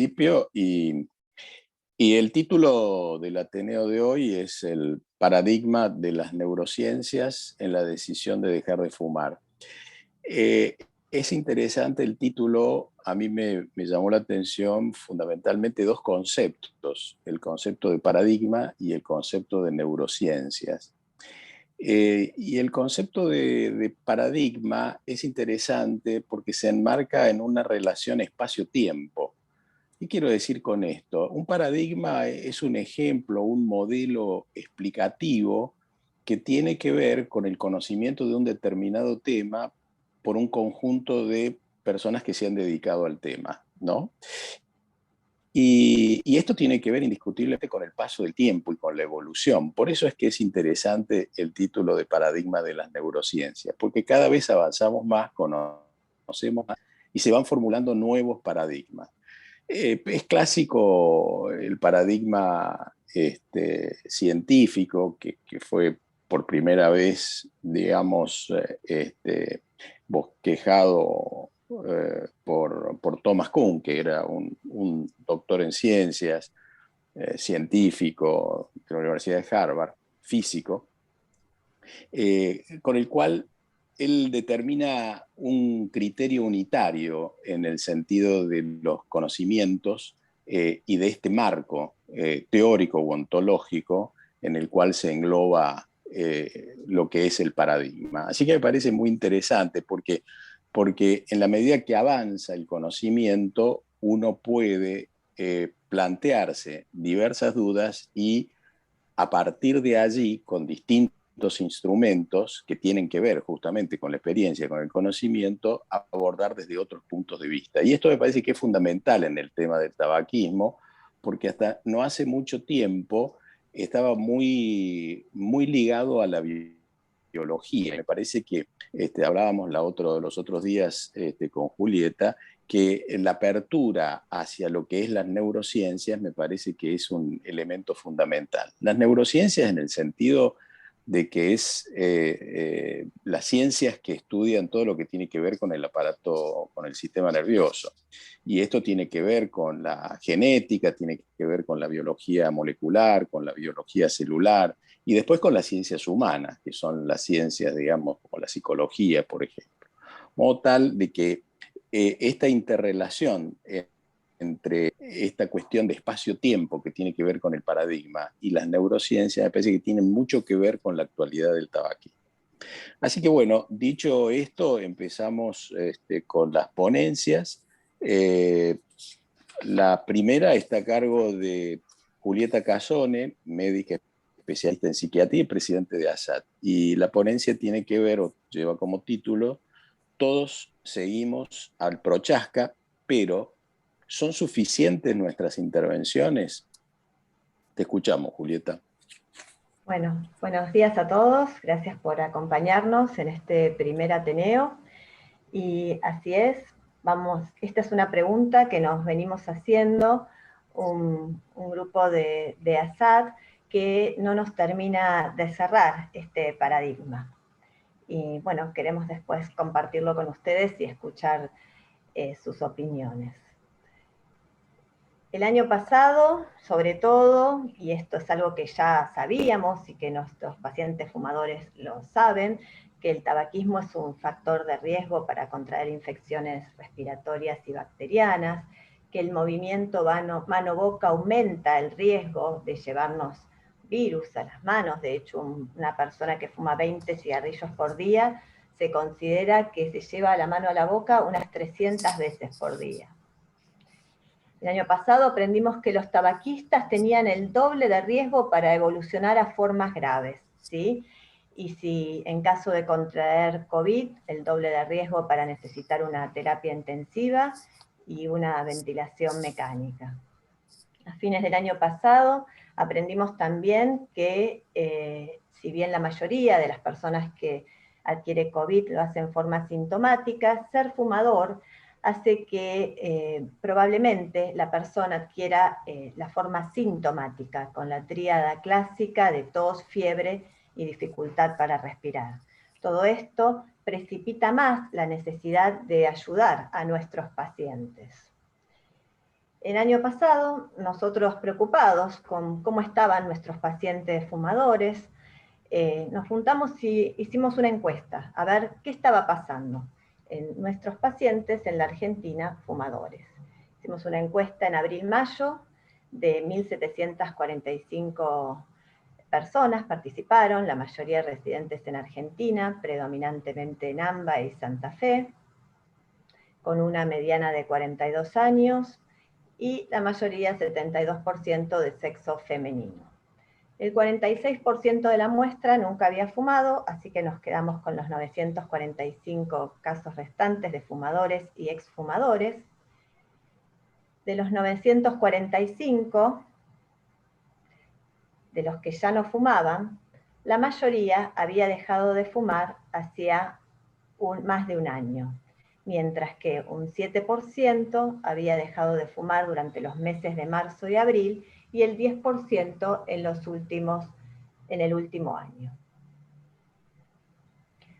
principio y el título del Ateneo de hoy es el paradigma de las neurociencias en la decisión de dejar de fumar. Eh, es interesante el título, a mí me llamó la atención fundamentalmente dos conceptos, el concepto de paradigma y el concepto de neurociencias. Y el concepto de paradigma es interesante porque se enmarca en una relación espacio-tiempo. ¿Qué quiero decir con esto? Un paradigma es un ejemplo, un modelo explicativo que tiene que ver con el conocimiento de un determinado tema por un conjunto de personas que se han dedicado al tema, ¿no? Y esto tiene que ver indiscutiblemente con el paso del tiempo y con la evolución. Por eso es que es interesante el título de paradigma de las neurociencias, porque cada vez avanzamos más, conocemos más y se van formulando nuevos paradigmas. Es clásico el paradigma científico que fue por primera vez, digamos, bosquejado por Thomas Kuhn, que era un doctor en ciencias, científico de la Universidad de Harvard, físico, con el cual él determina un criterio unitario en el sentido de los conocimientos y de este marco teórico o ontológico en el cual se engloba lo que es el paradigma. Así que me parece muy interesante porque en la medida que avanza el conocimiento, uno puede plantearse diversas dudas y a partir de allí, con distintos instrumentos que tienen que ver justamente con la experiencia, con el conocimiento, abordar desde otros puntos de vista. Y esto me parece que es fundamental en el tema del tabaquismo, porque hasta no hace mucho tiempo estaba muy ligado a la biología. Me parece que hablábamos los otros días con Julieta, que la apertura hacia lo que es las neurociencias me parece que es un elemento fundamental. Las neurociencias en el sentido de que es las ciencias que estudian todo lo que tiene que ver con el aparato, con el sistema nervioso. Y esto tiene que ver con la genética, tiene que ver con la biología molecular, con la biología celular, y después con las ciencias humanas, que son las ciencias, digamos, como la psicología, por ejemplo. De modo tal de que esta interrelación entre esta cuestión de espacio-tiempo que tiene que ver con el paradigma y las neurociencias, me parece que tienen mucho que ver con la actualidad del tabaquismo. Así que bueno, dicho esto, empezamos con las ponencias. La primera está a cargo de Julieta Casone, médica especialista en psiquiatría y presidente de ASAT. Y la ponencia tiene que ver, o lleva como título, Todos seguimos al Prochaska, pero ¿son suficientes nuestras intervenciones? Te escuchamos, Julieta. Bueno, buenos días a todos. Gracias por acompañarnos en este primer Ateneo. Y así es, esta es una pregunta que nos venimos haciendo un grupo de ASAD que no nos termina de cerrar este paradigma. Y bueno, queremos después compartirlo con ustedes y escuchar sus opiniones. El año pasado, sobre todo, y esto es algo que ya sabíamos y que nuestros pacientes fumadores lo saben, que el tabaquismo es un factor de riesgo para contraer infecciones respiratorias y bacterianas, que el movimiento mano-boca aumenta el riesgo de llevarnos virus a las manos. De hecho, una persona que fuma 20 cigarrillos por día se considera que se lleva la mano a la boca unas 300 veces por día. El año pasado aprendimos que los tabaquistas tenían el doble de riesgo para evolucionar a formas graves, ¿sí? Y si en caso de contraer COVID, el doble de riesgo para necesitar una terapia intensiva y una ventilación mecánica. A fines del año pasado aprendimos también que si bien la mayoría de las personas que adquiere COVID lo hacen en forma sintomática, ser fumador hace que probablemente la persona adquiera la forma sintomática, con la tríada clásica de tos, fiebre y dificultad para respirar. Todo esto precipita más la necesidad de ayudar a nuestros pacientes. El año pasado, nosotros preocupados con cómo estaban nuestros pacientes fumadores, nos juntamos y hicimos una encuesta a ver qué estaba pasando en nuestros pacientes en la Argentina fumadores. Hicimos una encuesta en abril-mayo de 1.745 personas participaron, la mayoría residentes en Argentina, predominantemente en AMBA y Santa Fe, con una mediana de 42 años y la mayoría, 72%, de sexo femenino. El 46% de la muestra nunca había fumado, así que nos quedamos con los 945 casos restantes de fumadores y exfumadores. De los 945, de los que ya no fumaban, la mayoría había dejado de fumar hacía más de un año, mientras que un 7% había dejado de fumar durante los meses de marzo y abril, y el 10% en el último año.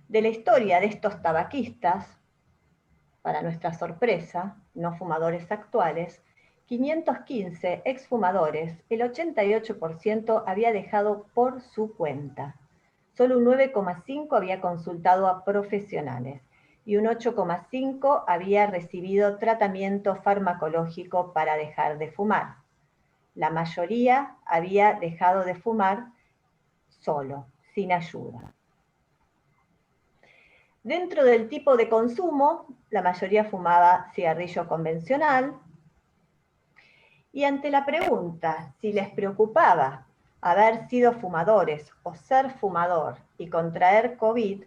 De la historia de estos tabaquistas, para nuestra sorpresa, no fumadores actuales, 515 exfumadores, el 88% había dejado por su cuenta. Solo un 9,5% había consultado a profesionales y un 8,5% había recibido tratamiento farmacológico para dejar de fumar. La mayoría había dejado de fumar solo, sin ayuda. Dentro del tipo de consumo, la mayoría fumaba cigarrillo convencional. Y ante la pregunta si les preocupaba haber sido fumadores o ser fumador y contraer COVID,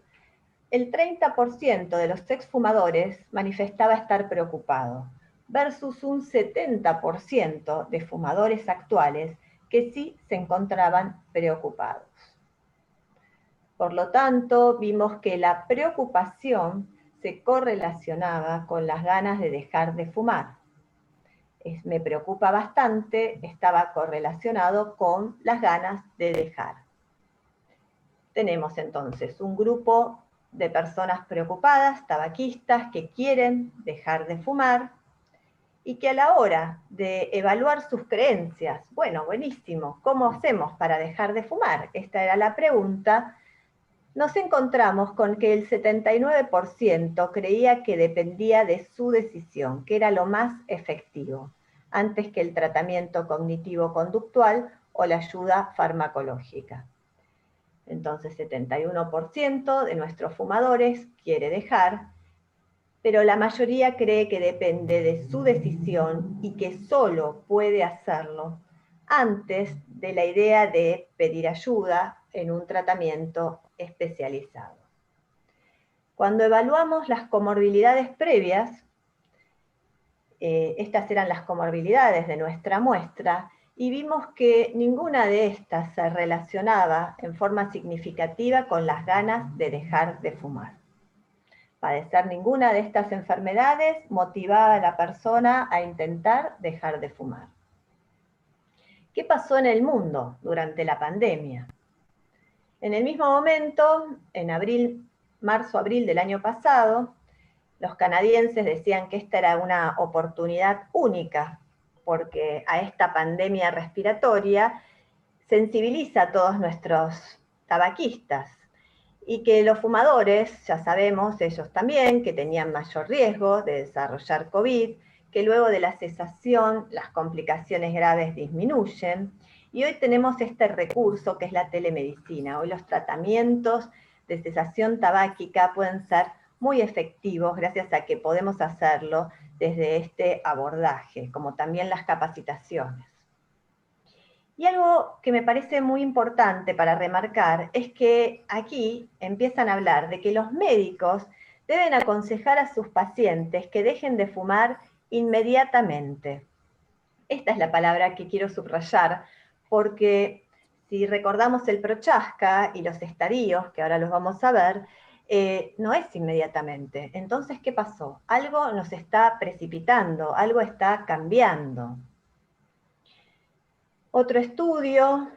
el 30% de los exfumadores manifestaba estar preocupado, versus un 70% de fumadores actuales que sí se encontraban preocupados. Por lo tanto, vimos que la preocupación se correlacionaba con las ganas de dejar de fumar. Me preocupa bastante, estaba correlacionado con las ganas de dejar. Tenemos entonces un grupo de personas preocupadas, tabaquistas, que quieren dejar de fumar y que a la hora de evaluar sus creencias, bueno, buenísimo, ¿cómo hacemos para dejar de fumar? Esta era la pregunta. Nos encontramos con que el 79% creía que dependía de su decisión, que era lo más efectivo, antes que el tratamiento cognitivo-conductual o la ayuda farmacológica. Entonces, 71% de nuestros fumadores quiere dejar, pero la mayoría cree que depende de su decisión y que solo puede hacerlo antes de la idea de pedir ayuda en un tratamiento especializado. Cuando evaluamos las comorbilidades previas, estas eran las comorbilidades de nuestra muestra, y vimos que ninguna de estas se relacionaba en forma significativa con las ganas de dejar de fumar. Padecer ninguna de estas enfermedades motivaba a la persona a intentar dejar de fumar. ¿Qué pasó en el mundo durante la pandemia? En el mismo momento, en marzo-abril del año pasado, los canadienses decían que esta era una oportunidad única, porque a esta pandemia respiratoria sensibiliza a todos nuestros tabaquistas, y que los fumadores, ya sabemos, ellos también, que tenían mayor riesgo de desarrollar COVID, que luego de la cesación las complicaciones graves disminuyen, y hoy tenemos este recurso que es la telemedicina. Hoy los tratamientos de cesación tabáquica pueden ser muy efectivos gracias a que podemos hacerlo desde este abordaje, como también las capacitaciones. Y algo que me parece muy importante para remarcar es que aquí empiezan a hablar de que los médicos deben aconsejar a sus pacientes que dejen de fumar inmediatamente. Esta es la palabra que quiero subrayar, porque si recordamos el Prochaska y los estadios, que ahora los vamos a ver, no es inmediatamente. Entonces, ¿qué pasó? Algo nos está precipitando, algo está cambiando. Otro estudio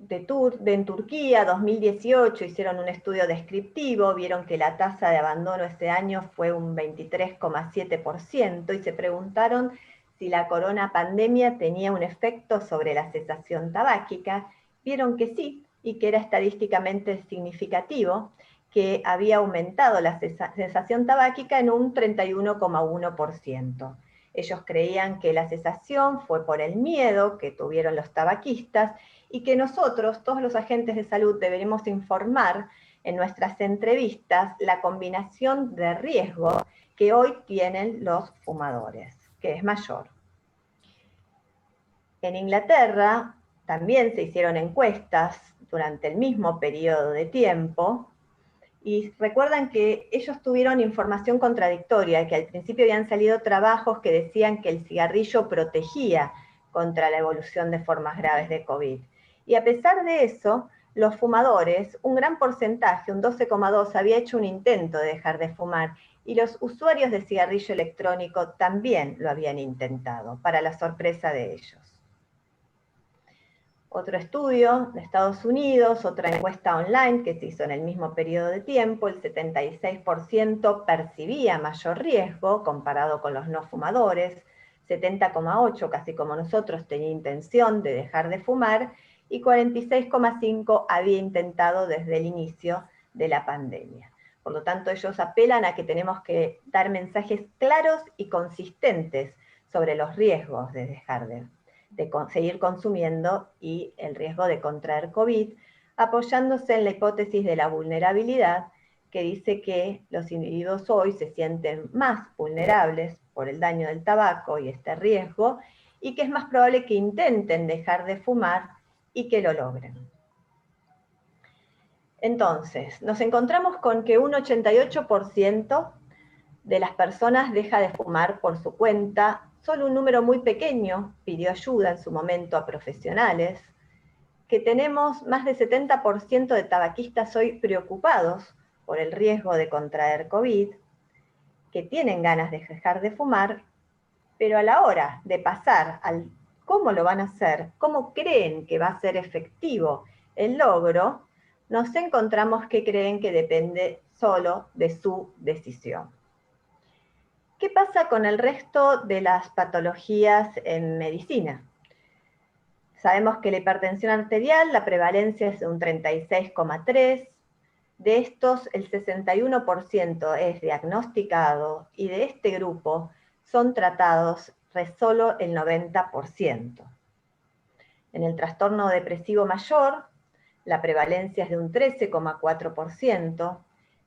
en Turquía, 2018, hicieron un estudio descriptivo, vieron que la tasa de abandono ese año fue un 23,7% y se preguntaron si la corona pandemia tenía un efecto sobre la cesación tabáquica, vieron que sí, y que era estadísticamente significativo, que había aumentado la cesación tabáquica en un 31,1%. Ellos creían que la cesación fue por el miedo que tuvieron los tabaquistas y que nosotros, todos los agentes de salud, deberemos informar en nuestras entrevistas la combinación de riesgo que hoy tienen los fumadores, que es mayor. En Inglaterra también se hicieron encuestas durante el mismo periodo de tiempo, y recuerdan que ellos tuvieron información contradictoria, que al principio habían salido trabajos que decían que el cigarrillo protegía contra la evolución de formas graves de COVID. Y a pesar de eso, los fumadores, un gran porcentaje, un 12,2%, había hecho un intento de dejar de fumar, y los usuarios de cigarrillo electrónico también lo habían intentado, para la sorpresa de ellos. Otro estudio de Estados Unidos, otra encuesta online que se hizo en el mismo periodo de tiempo, el 76% percibía mayor riesgo comparado con los no fumadores, 70,8%, casi como nosotros, tenía intención de dejar de fumar, y 46,5% había intentado desde el inicio de la pandemia. Por lo tanto, ellos apelan a que tenemos que dar mensajes claros y consistentes sobre los riesgos de dejar de seguir consumiendo y el riesgo de contraer COVID, apoyándose en la hipótesis de la vulnerabilidad, que dice que los individuos hoy se sienten más vulnerables por el daño del tabaco y este riesgo, y que es más probable que intenten dejar de fumar y que lo logren. Entonces, nos encontramos con que un 88% de las personas deja de fumar por su cuenta. Solo un número muy pequeño pidió ayuda en su momento a profesionales, que tenemos más de 70% de tabaquistas hoy preocupados por el riesgo de contraer COVID, que tienen ganas de dejar de fumar, pero a la hora de pasar al cómo lo van a hacer, cómo creen que va a ser efectivo el logro, nos encontramos que creen que depende solo de su decisión. ¿Qué pasa con el resto de las patologías en medicina? Sabemos que la hipertensión arterial, la prevalencia es de un 36,3%, de estos el 61% es diagnosticado, y de este grupo son tratados solo el 90%. En el trastorno depresivo mayor, la prevalencia es de un 13,4%,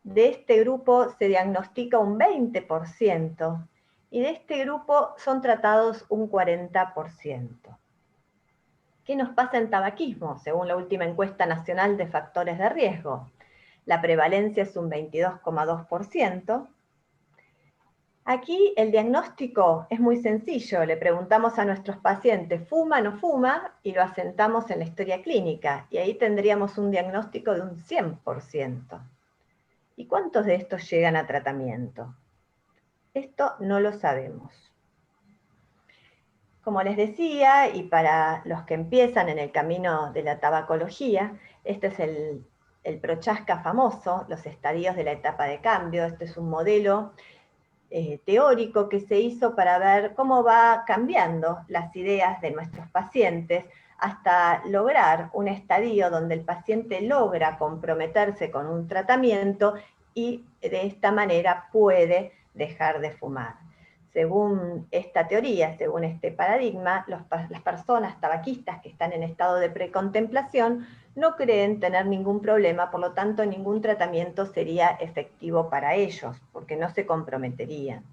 de este grupo se diagnostica un 20%, y de este grupo son tratados un 40%. ¿Qué nos pasa en tabaquismo, según la última encuesta nacional de factores de riesgo? La prevalencia es un 22,2%. Aquí el diagnóstico es muy sencillo. Le preguntamos a nuestros pacientes, ¿fuma o no fuma? Y lo asentamos en la historia clínica, y ahí tendríamos un diagnóstico de un 100%. ¿Y cuántos de estos llegan a tratamiento? Esto no lo sabemos. Como les decía, y para los que empiezan en el camino de la tabacología, este es el Prochaska famoso, los estadios de la etapa de cambio. Este es un modelo teórico que se hizo para ver cómo va cambiando las ideas de nuestros pacientes hasta lograr un estadio donde el paciente logra comprometerse con un tratamiento y de esta manera puede dejar de fumar. Según esta teoría, según este paradigma, las personas tabaquistas que están en estado de precontemplación no creen tener ningún problema, por lo tanto ningún tratamiento sería efectivo para ellos, porque no se comprometerían.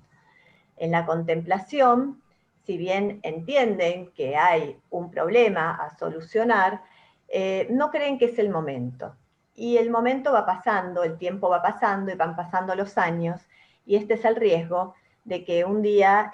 En la contemplación, si bien entienden que hay un problema a solucionar, no creen que es el momento. Y el momento va pasando, el tiempo va pasando y van pasando los años, y este es el riesgo de que un día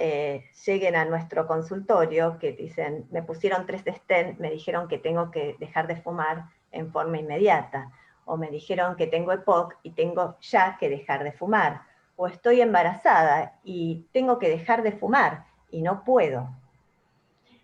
lleguen a nuestro consultorio que dicen, me pusieron 3 stents, me dijeron que tengo que dejar de fumar en forma inmediata, o me dijeron que tengo EPOC y tengo ya que dejar de fumar, o estoy embarazada y tengo que dejar de fumar y no puedo.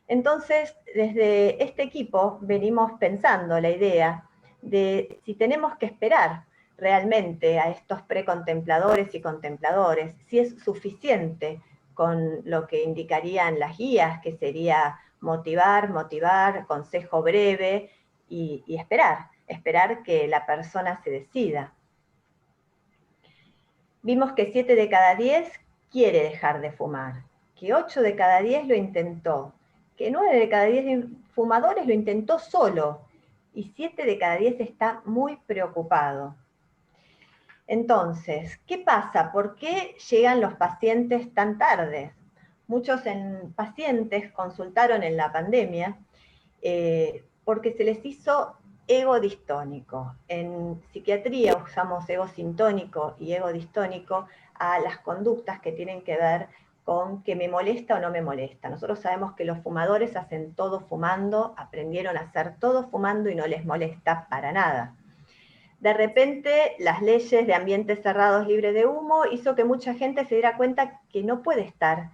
Entonces, desde este equipo venimos pensando la idea de si tenemos que esperar realmente a estos precontempladores y contempladores, si es suficiente con lo que indicarían las guías, que sería motivar, consejo breve y esperar que la persona se decida. Vimos que 7 de cada 10 quiere dejar de fumar, que 8 de cada 10 lo intentó, que 9 de cada 10 fumadores lo intentó solo, y 7 de cada 10 está muy preocupado. Entonces, ¿qué pasa? ¿Por qué llegan los pacientes tan tarde? Muchos pacientes consultaron en la pandemia porque se les hizo ego distónico. En psiquiatría usamos ego sintónico y ego distónico a las conductas que tienen que ver con que me molesta o no me molesta. Nosotros sabemos que los fumadores hacen todo fumando, aprendieron a hacer todo fumando y no les molesta para nada. De repente, las leyes de ambientes cerrados libres de humo hizo que mucha gente se diera cuenta que no puede estar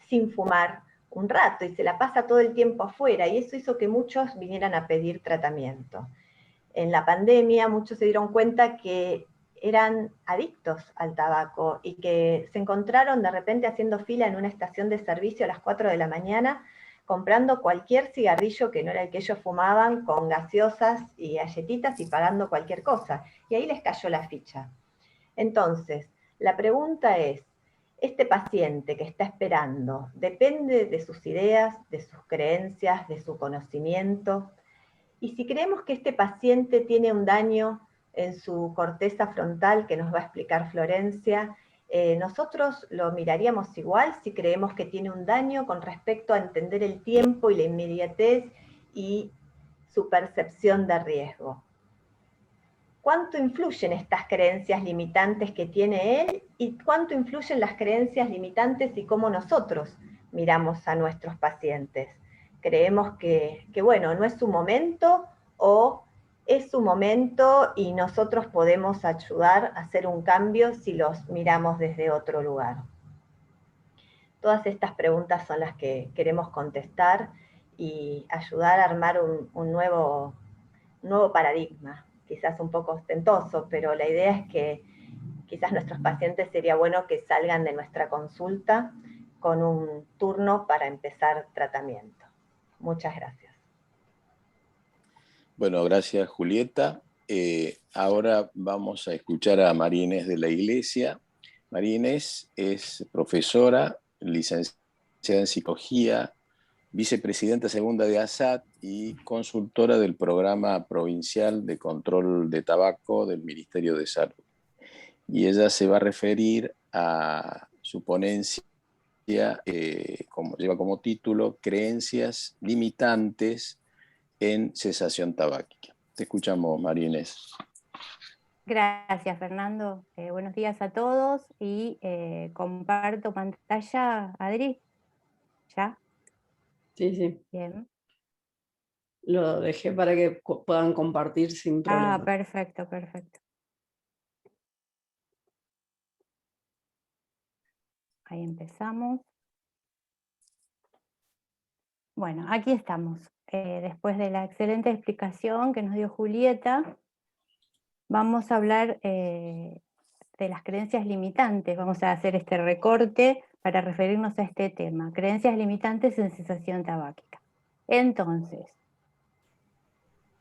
sin fumar un rato y se la pasa todo el tiempo afuera, y eso hizo que muchos vinieran a pedir tratamiento. En la pandemia, muchos se dieron cuenta que eran adictos al tabaco y que se encontraron de repente haciendo fila en una estación de servicio a las 4 de la mañana comprando cualquier cigarrillo que no era el que ellos fumaban, con gaseosas y galletitas y pagando cualquier cosa. Y ahí les cayó la ficha. Entonces, la pregunta es, ¿este paciente que está esperando depende de sus ideas, de sus creencias, de su conocimiento? Y si creemos que este paciente tiene un daño en su corteza frontal, que nos va a explicar Florencia, nosotros lo miraríamos igual si creemos que tiene un daño con respecto a entender el tiempo y la inmediatez y su percepción de riesgo. ¿Cuánto influyen estas creencias limitantes que tiene él y cuánto influyen las creencias limitantes y cómo nosotros miramos a nuestros pacientes? Creemos que bueno, no es su momento o es su momento y nosotros podemos ayudar a hacer un cambio si los miramos desde otro lugar. Todas estas preguntas son las que queremos contestar y ayudar a armar un nuevo paradigma, quizás un poco ostentoso, pero la idea es que quizás nuestros pacientes sería bueno que salgan de nuestra consulta con un turno para empezar tratamiento. Muchas gracias. Bueno, gracias Julieta. Ahora vamos a escuchar a María Inés de la Iglesia. María Inés es profesora, licenciada en psicología, vicepresidenta segunda de ASAT y consultora del Programa Provincial de Control de Tabaco del Ministerio de Salud. Y ella se va a referir a su ponencia, como lleva como título, Creencias limitantes en cesación tabáquica. Te escuchamos, María Inés. Gracias, Fernando. Buenos días a todos y comparto pantalla, Adri. ¿Ya? Sí, sí. Bien. Lo dejé para que puedan compartir sin problema. Ah, perfecto, perfecto. Ahí empezamos. Bueno, aquí estamos. Después de la excelente explicación que nos dio Julieta, vamos a hablar de las creencias limitantes. Vamos a hacer este recorte para referirnos a este tema, creencias limitantes en cesación tabáquica. Entonces,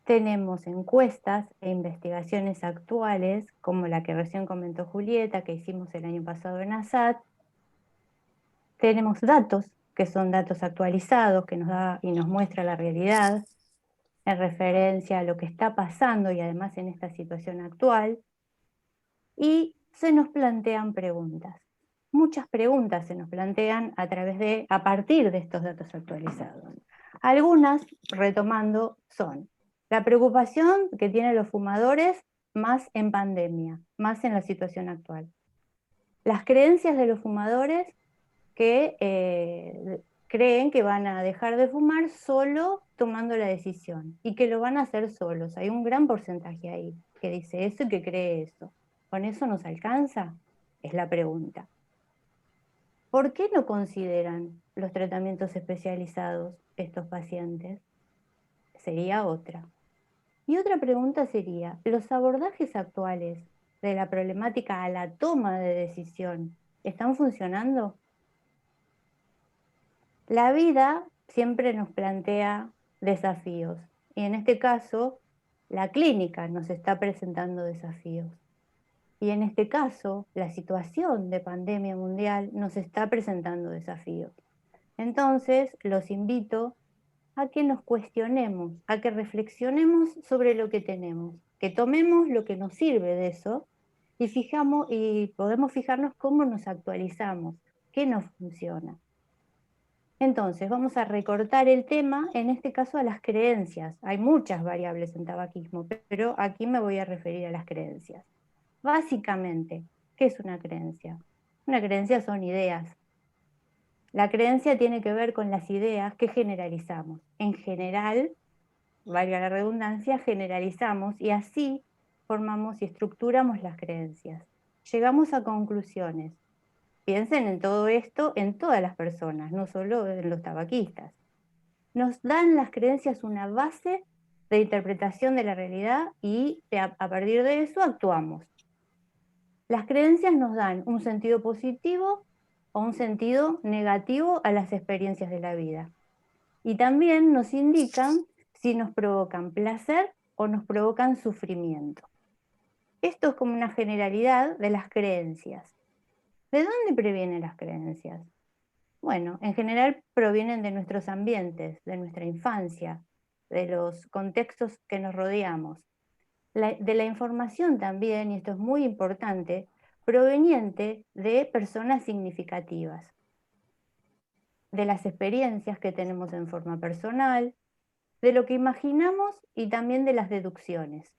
tenemos encuestas e investigaciones actuales, como la que recién comentó Julieta, que hicimos el año pasado en ASAT. Tenemos datos, que son datos actualizados, que nos da y nos muestra la realidad, en referencia a lo que está pasando y además en esta situación actual. Y se nos plantean preguntas. Muchas preguntas se nos plantean a partir de estos datos actualizados. Algunas, retomando, son la preocupación que tienen los fumadores más en pandemia, más en la situación actual. Las creencias de los fumadores que creen que van a dejar de fumar solo tomando la decisión y que lo van a hacer solos. Hay un gran porcentaje ahí que dice eso y que cree eso. ¿Con eso nos alcanza? Es la pregunta. ¿Por qué no consideran los tratamientos especializados estos pacientes? Sería otra. Y otra pregunta sería, ¿los abordajes actuales de la problemática a la toma de decisión están funcionando? La vida siempre nos plantea desafíos y en este caso la clínica nos está presentando desafíos. Y en este caso la situación de pandemia mundial nos está presentando desafíos. Entonces los invito a que nos cuestionemos, a que reflexionemos sobre lo que tenemos, que tomemos lo que nos sirve de eso y podemos fijarnos cómo nos actualizamos, qué nos funciona. Entonces, vamos a recortar el tema, en este caso a las creencias. Hay muchas variables en tabaquismo, pero aquí me voy a referir a las creencias. Básicamente, ¿qué es una creencia? Una creencia son ideas. La creencia tiene que ver con las ideas que generalizamos. En general, valga la redundancia, generalizamos y así formamos y estructuramos las creencias. Llegamos a conclusiones. Piensen en todo esto en todas las personas, no solo en los tabaquistas. Nos dan las creencias una base de interpretación de la realidad y a partir de eso actuamos. Las creencias nos dan un sentido positivo o un sentido negativo a las experiencias de la vida. Y también nos indican si nos provocan placer o nos provocan sufrimiento. Esto es como una generalidad de las creencias. ¿De dónde provienen las creencias? Bueno, en general provienen de nuestros ambientes, de nuestra infancia, de los contextos que nos rodeamos. De la información también, y esto es muy importante, proveniente de personas significativas, de las experiencias que tenemos en forma personal, de lo que imaginamos y también de las deducciones.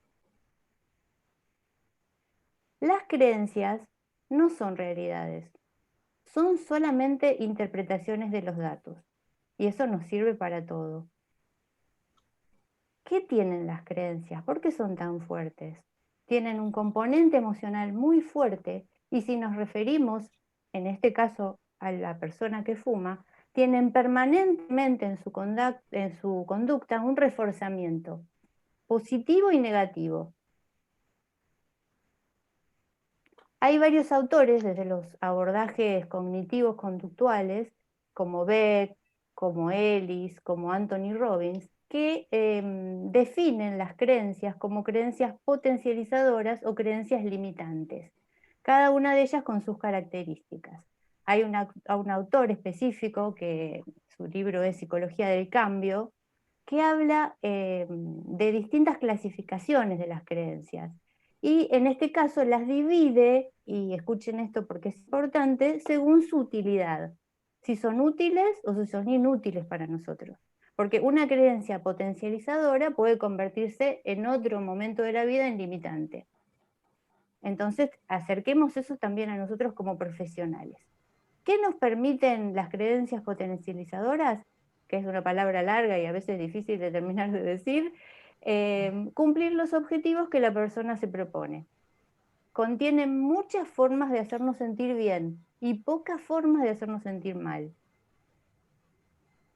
Las creencias no son realidades, son solamente interpretaciones de los datos, y eso nos sirve para todo. ¿Qué tienen las creencias? ¿Por qué son tan fuertes? Tienen un componente emocional muy fuerte y si nos referimos, en este caso, a la persona que fuma, tienen permanentemente en su conducta un reforzamiento positivo y negativo. Hay varios autores, desde los abordajes cognitivos conductuales, como Beck, como Ellis, como Anthony Robbins, que definen las creencias como creencias potencializadoras o creencias limitantes, cada una de ellas con sus características. Hay un autor específico, que su libro es Psicología del Cambio, que habla de distintas clasificaciones de las creencias. Y en este caso las divide, y escuchen esto porque es importante, según su utilidad. Si son útiles o si son inútiles para nosotros. Porque una creencia potencializadora puede convertirse en otro momento de la vida en limitante. Entonces, acerquemos eso también a nosotros como profesionales. ¿Qué nos permiten las creencias potencializadoras? Que es una palabra larga y a veces difícil de terminar de decir. Cumplir los objetivos que la persona se propone. Contienen muchas formas de hacernos sentir bien y pocas formas de hacernos sentir mal.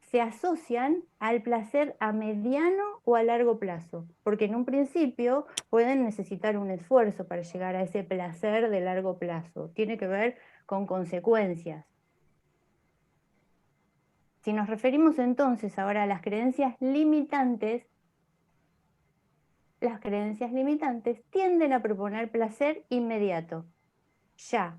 Se asocian al placer a mediano o a largo plazo, porque en un principio pueden necesitar un esfuerzo para llegar a ese placer de largo plazo. Tiene que ver con consecuencias. Si nos referimos entonces ahora a las creencias limitantes tienden a proponer placer inmediato, ya.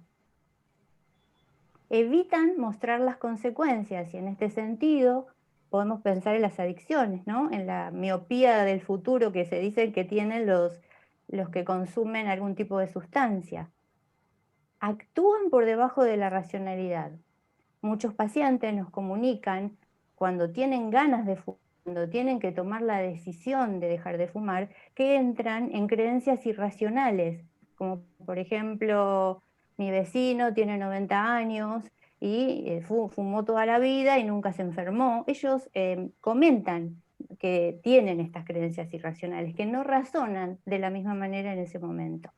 Evitan mostrar las consecuencias y en este sentido podemos pensar en las adicciones, ¿no? En la miopía del futuro que se dice que tienen los que consumen algún tipo de sustancia. Actúan por debajo de la racionalidad. Muchos pacientes nos comunican cuando tienen ganas de fumar, cuando tienen que tomar la decisión de dejar de fumar, que entran en creencias irracionales, como por ejemplo, mi vecino tiene 90 años y fumó toda la vida y nunca se enfermó. Ellos comentan que tienen estas creencias irracionales, que no razonan de la misma manera en ese momento.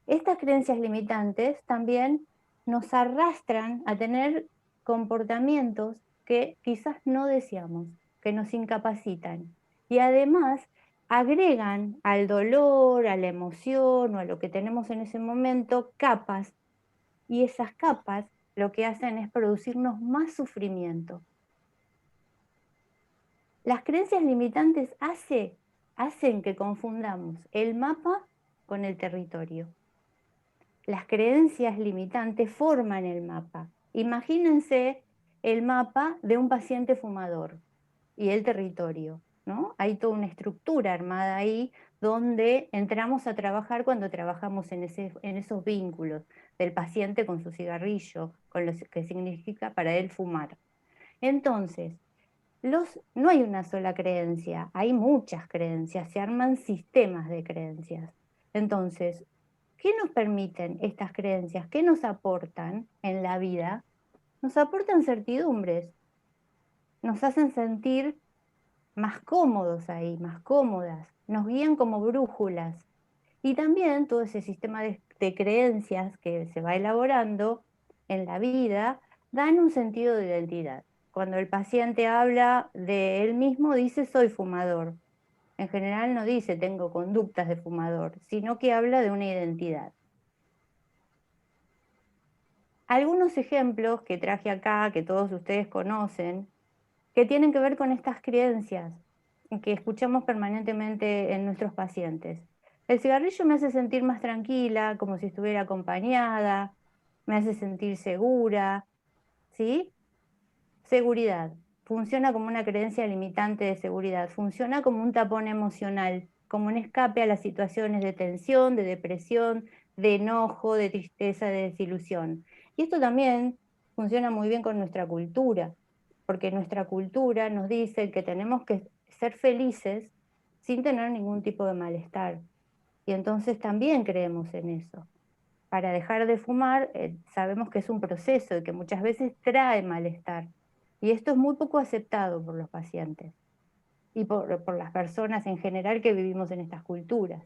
Estas creencias limitantes también nos arrastran a tener comportamientos que quizás no deseamos, que nos incapacitan. Y además agregan al dolor, a la emoción o a lo que tenemos en ese momento capas. Y esas capas lo que hacen es producirnos más sufrimiento. Las creencias limitantes hacen que confundamos el mapa con el territorio. Las creencias limitantes forman el mapa. Imagínense el mapa de un paciente fumador y el territorio, ¿no? Hay toda una estructura armada ahí donde entramos a trabajar cuando trabajamos en esos vínculos del paciente con su cigarrillo, con lo que significa para él fumar. Entonces, no hay una sola creencia, hay muchas creencias, se arman sistemas de creencias. Entonces, ¿qué nos permiten estas creencias? ¿Qué nos aportan en la vida? Nos aportan certidumbres, nos hacen sentir más cómodos ahí, más cómodas, nos guían como brújulas. Y también todo ese sistema de creencias que se va elaborando en la vida dan un sentido de identidad. Cuando el paciente habla de él mismo, dice soy fumador. En general no dice tengo conductas de fumador, sino que habla de una identidad. Algunos ejemplos que traje acá, que todos ustedes conocen, que tienen que ver con estas creencias que escuchamos permanentemente en nuestros pacientes. El cigarrillo me hace sentir más tranquila, como si estuviera acompañada, me hace sentir segura, ¿sí? Seguridad. Funciona como una creencia limitante de seguridad, funciona como un tapón emocional, como un escape a las situaciones de tensión, de depresión, de enojo, de tristeza, de desilusión. Y esto también funciona muy bien con nuestra cultura, porque nuestra cultura nos dice que tenemos que ser felices sin tener ningún tipo de malestar. Y entonces también creemos en eso. Para dejar de fumar, sabemos que es un proceso y que muchas veces trae malestar. Y esto es muy poco aceptado por los pacientes y por las personas en general que vivimos en estas culturas.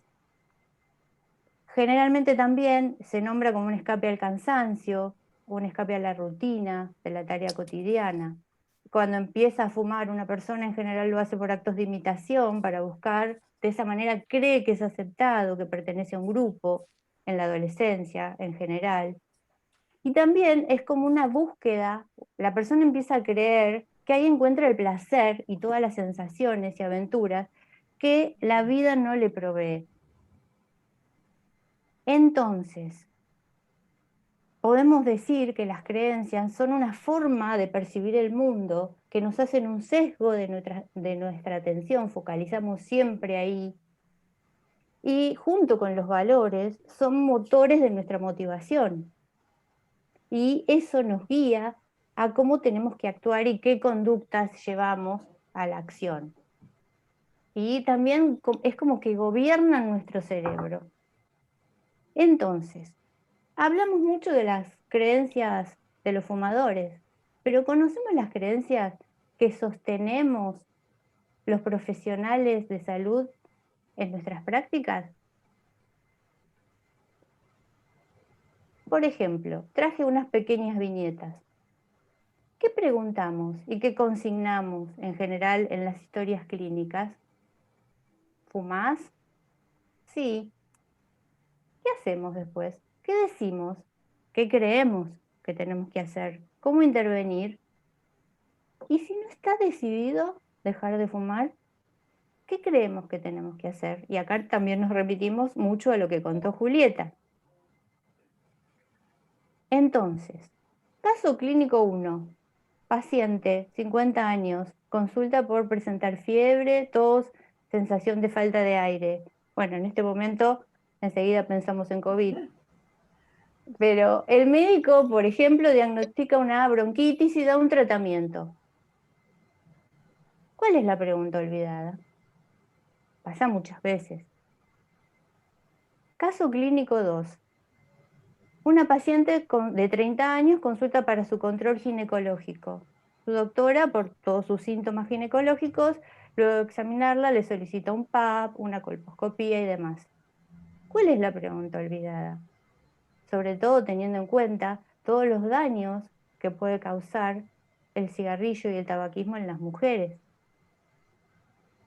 Generalmente también se nombra como un escape al cansancio, un escape a la rutina de la tarea cotidiana. Cuando empieza a fumar una persona, en general lo hace por actos de imitación, para buscar, de esa manera cree que es aceptado, que pertenece a un grupo, en la adolescencia en general. Y también es como una búsqueda, la persona empieza a creer que ahí encuentra el placer y todas las sensaciones y aventuras que la vida no le provee. Entonces, podemos decir que las creencias son una forma de percibir el mundo que nos hacen un sesgo de nuestra atención, focalizamos siempre ahí, y junto con los valores son motores de nuestra motivación. Y eso nos guía a cómo tenemos que actuar y qué conductas llevamos a la acción. Y también es como que gobiernan nuestro cerebro. Entonces, hablamos mucho de las creencias de los fumadores, pero ¿conocemos las creencias que sostenemos los profesionales de salud en nuestras prácticas? Por ejemplo, traje unas pequeñas viñetas. ¿Qué preguntamos y qué consignamos en general en las historias clínicas? ¿Fumás? Sí. ¿Qué hacemos después? ¿Qué decimos? ¿Qué creemos que tenemos que hacer? ¿Cómo intervenir? Y si no está decidido dejar de fumar, ¿qué creemos que tenemos que hacer? Y acá también nos repetimos mucho a lo que contó Julieta. Entonces, caso clínico 1. Paciente, 50 años, consulta por presentar fiebre, tos, sensación de falta de aire. Bueno, en este momento enseguida pensamos en COVID. Pero el médico, por ejemplo, diagnostica una bronquitis y da un tratamiento. ¿Cuál es la pregunta olvidada? Pasa muchas veces. Caso clínico 2. Una paciente de 30 años consulta para su control ginecológico. Su doctora, por todos sus síntomas ginecológicos, luego de examinarla, le solicita un PAP, una colposcopía y demás. ¿Cuál es la pregunta olvidada? Sobre todo teniendo en cuenta todos los daños que puede causar el cigarrillo y el tabaquismo en las mujeres.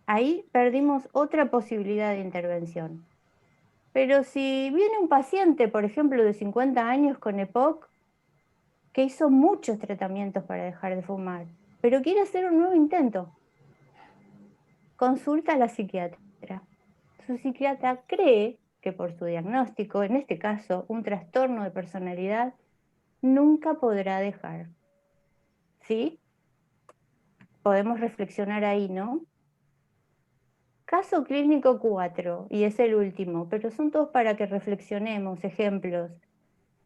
Ahí perdimos otra posibilidad de intervención. Pero si viene un paciente, por ejemplo, de 50 años con EPOC, que hizo muchos tratamientos para dejar de fumar, pero quiere hacer un nuevo intento, consulta a la psiquiatra. Su psiquiatra cree que por su diagnóstico, en este caso un trastorno de personalidad, nunca podrá dejar. ¿Sí? Podemos reflexionar ahí, ¿no? Caso clínico 4, y es el último, pero son todos para que reflexionemos. Ejemplos.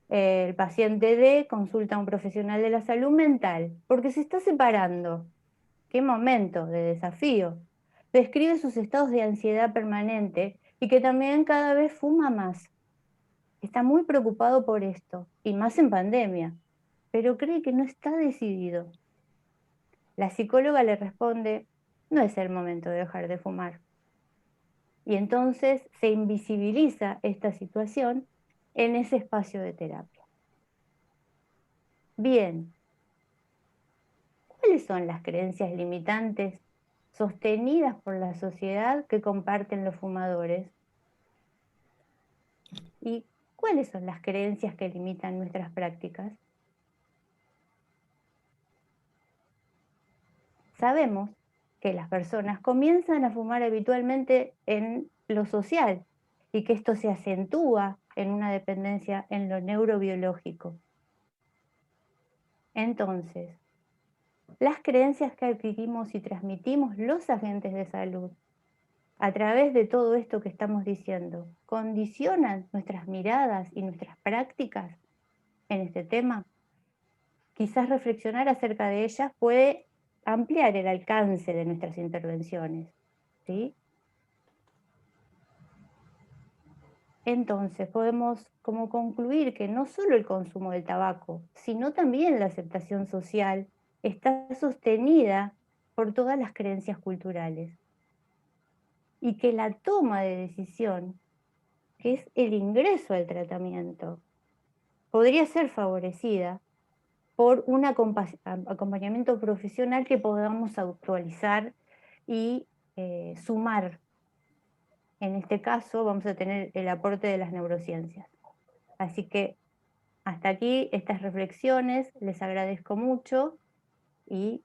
El paciente D consulta a un profesional de la salud mental porque se está separando. Qué momento de desafío. Describe sus estados de ansiedad permanente y que también cada vez fuma más. Está muy preocupado por esto, y más en pandemia, pero cree que no está decidido. La psicóloga le responde, no es el momento de dejar de fumar. Y entonces se invisibiliza esta situación en ese espacio de terapia. Bien, ¿cuáles son las creencias limitantes sostenidas por la sociedad que comparten los fumadores? ¿Y cuáles son las creencias que limitan nuestras prácticas? Sabemos que las personas comienzan a fumar habitualmente en lo social y que esto se acentúa en una dependencia en lo neurobiológico. Entonces, las creencias que adquirimos y transmitimos los agentes de salud a través de todo esto que estamos diciendo, ¿condicionan nuestras miradas y nuestras prácticas en este tema? Quizás reflexionar acerca de ellas puede ampliar el alcance de nuestras intervenciones, ¿sí? Entonces podemos como concluir que no solo el consumo del tabaco, sino también la aceptación social está sostenida por todas las creencias culturales y que la toma de decisión, que es el ingreso al tratamiento, podría ser favorecida por un acompañamiento profesional que podamos actualizar y sumar. En este caso vamos a tener el aporte de las neurociencias. Así que hasta aquí estas reflexiones, les agradezco mucho y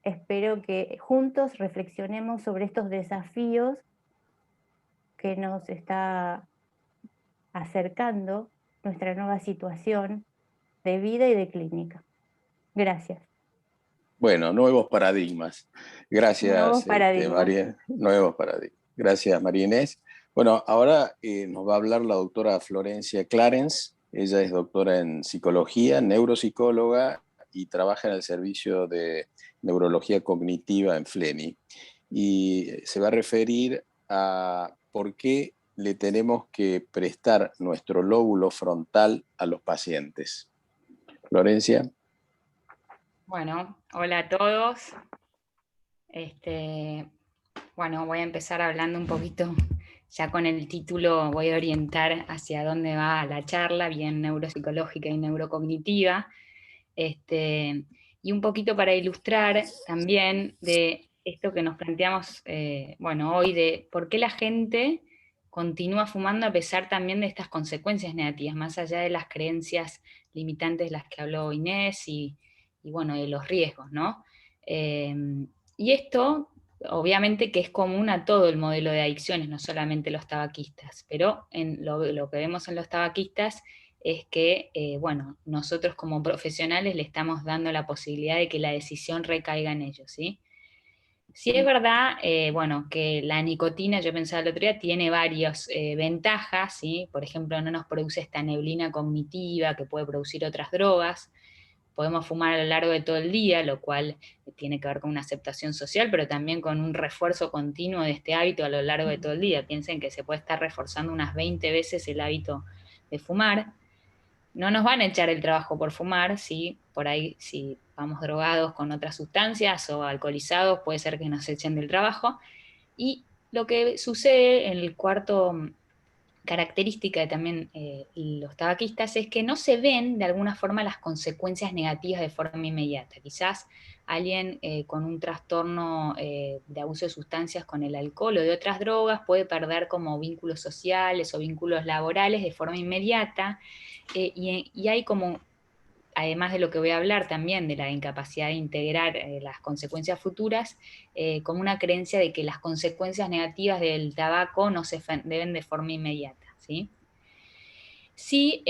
espero que juntos reflexionemos sobre estos desafíos que nos está acercando nuestra nueva situación de vida y de clínica. Gracias. Bueno, nuevos paradigmas. Nuevos Gracias, paradigmas. María. Nuevos paradigmas. Gracias, María Inés. Bueno, ahora nos va a hablar la doctora Florencia Clarence. Ella es doctora en psicología, neuropsicóloga y trabaja en el servicio de neurología cognitiva en FLENI. Y se va a referir a por qué le tenemos que prestar nuestro lóbulo frontal a los pacientes. Florencia. Bueno, hola a todos. Bueno, voy a empezar hablando un poquito, ya con el título voy a orientar hacia dónde va la charla, bien neuropsicológica y neurocognitiva, y un poquito para ilustrar también de esto que nos planteamos, hoy, de por qué la gente continúa fumando a pesar también de estas consecuencias negativas, más allá de las creencias limitantes de las que habló Inés y bueno, de los riesgos, ¿no? Y esto, obviamente que es común a todo el modelo de adicciones, no solamente los tabaquistas, pero lo que vemos en los tabaquistas es que, nosotros como profesionales le estamos dando la posibilidad de que la decisión recaiga en ellos, ¿sí? Sí es verdad, que la nicotina, yo pensaba el otro día, tiene varias ventajas, ¿sí? Por ejemplo, no nos produce esta neblina cognitiva que puede producir otras drogas. Podemos fumar a lo largo de todo el día, lo cual tiene que ver con una aceptación social, pero también con un refuerzo continuo de este hábito a lo largo de todo el día. Piensen que se puede estar reforzando unas 20 veces el hábito de fumar. No nos van a echar el trabajo por fumar, ¿sí? Por ahí, si vamos drogados con otras sustancias o alcoholizados, puede ser que nos echen del trabajo. Y lo que sucede en el cuarto característica de también los tabaquistas es que no se ven de alguna forma las consecuencias negativas de forma inmediata. Quizás alguien con un trastorno de abuso de sustancias con el alcohol o de otras drogas puede perder como vínculos sociales o vínculos laborales de forma inmediata y hay como además de lo que voy a hablar también de la incapacidad de integrar las consecuencias futuras, como una creencia de que las consecuencias negativas del tabaco no se deben de forma inmediata, ¿sí? Sí,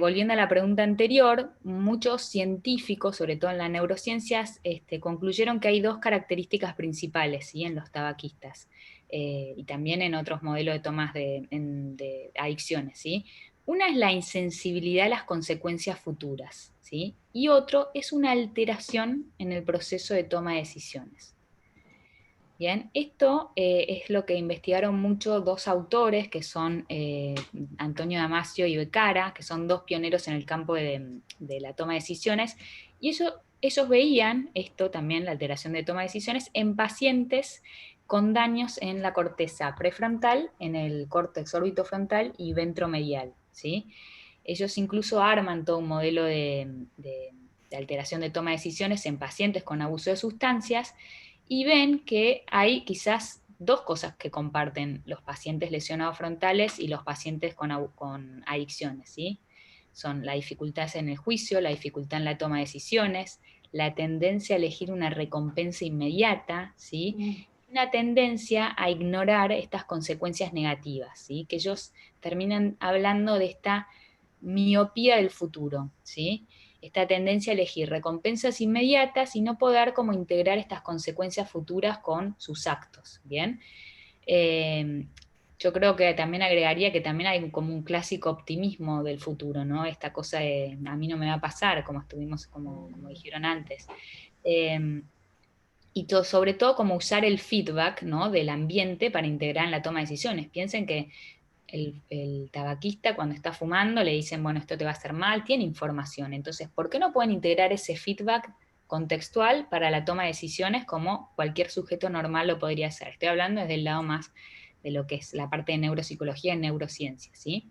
volviendo a la pregunta anterior, muchos científicos, sobre todo en las neurociencias, concluyeron que hay dos características principales, ¿sí?, en los tabaquistas, y también en otros modelos de tomas de adicciones, ¿sí? Una es la insensibilidad a las consecuencias futuras, ¿sí? Y otro es una alteración en el proceso de toma de decisiones. Bien, esto es lo que investigaron mucho dos autores, que son Antonio Damasio y Becara, que son dos pioneros en el campo de la toma de decisiones, y ellos veían esto también, la alteración de toma de decisiones, en pacientes con daños en la corteza prefrontal, en el córtex orbitofrontal y ventromedial, ¿sí? Ellos incluso arman todo un modelo de alteración de toma de decisiones en pacientes con abuso de sustancias, y ven que hay quizás dos cosas que comparten los pacientes lesionados frontales y los pacientes con adicciones, ¿sí? Son la dificultad en el juicio, la dificultad en la toma de decisiones, la tendencia a elegir una recompensa inmediata, ¿sí? Una tendencia a ignorar estas consecuencias negativas, ¿sí? Que ellos terminan hablando de esta miopía del futuro, ¿sí? Esta tendencia a elegir recompensas inmediatas y no poder como integrar estas consecuencias futuras con sus actos, ¿bien? Yo creo que también agregaría que también hay como un clásico optimismo del futuro, ¿no? Esta cosa de a mí no me va a pasar, como estuvimos, como dijeron antes. Y sobre todo como usar el feedback, ¿no?, del ambiente para integrar en la toma de decisiones. Piensen que el tabaquista cuando está fumando le dicen, bueno, esto te va a hacer mal, tiene información. Entonces, ¿por qué no pueden integrar ese feedback contextual para la toma de decisiones como cualquier sujeto normal lo podría hacer? Estoy hablando desde el lado más de lo que es la parte de neuropsicología y neurociencia, ¿sí?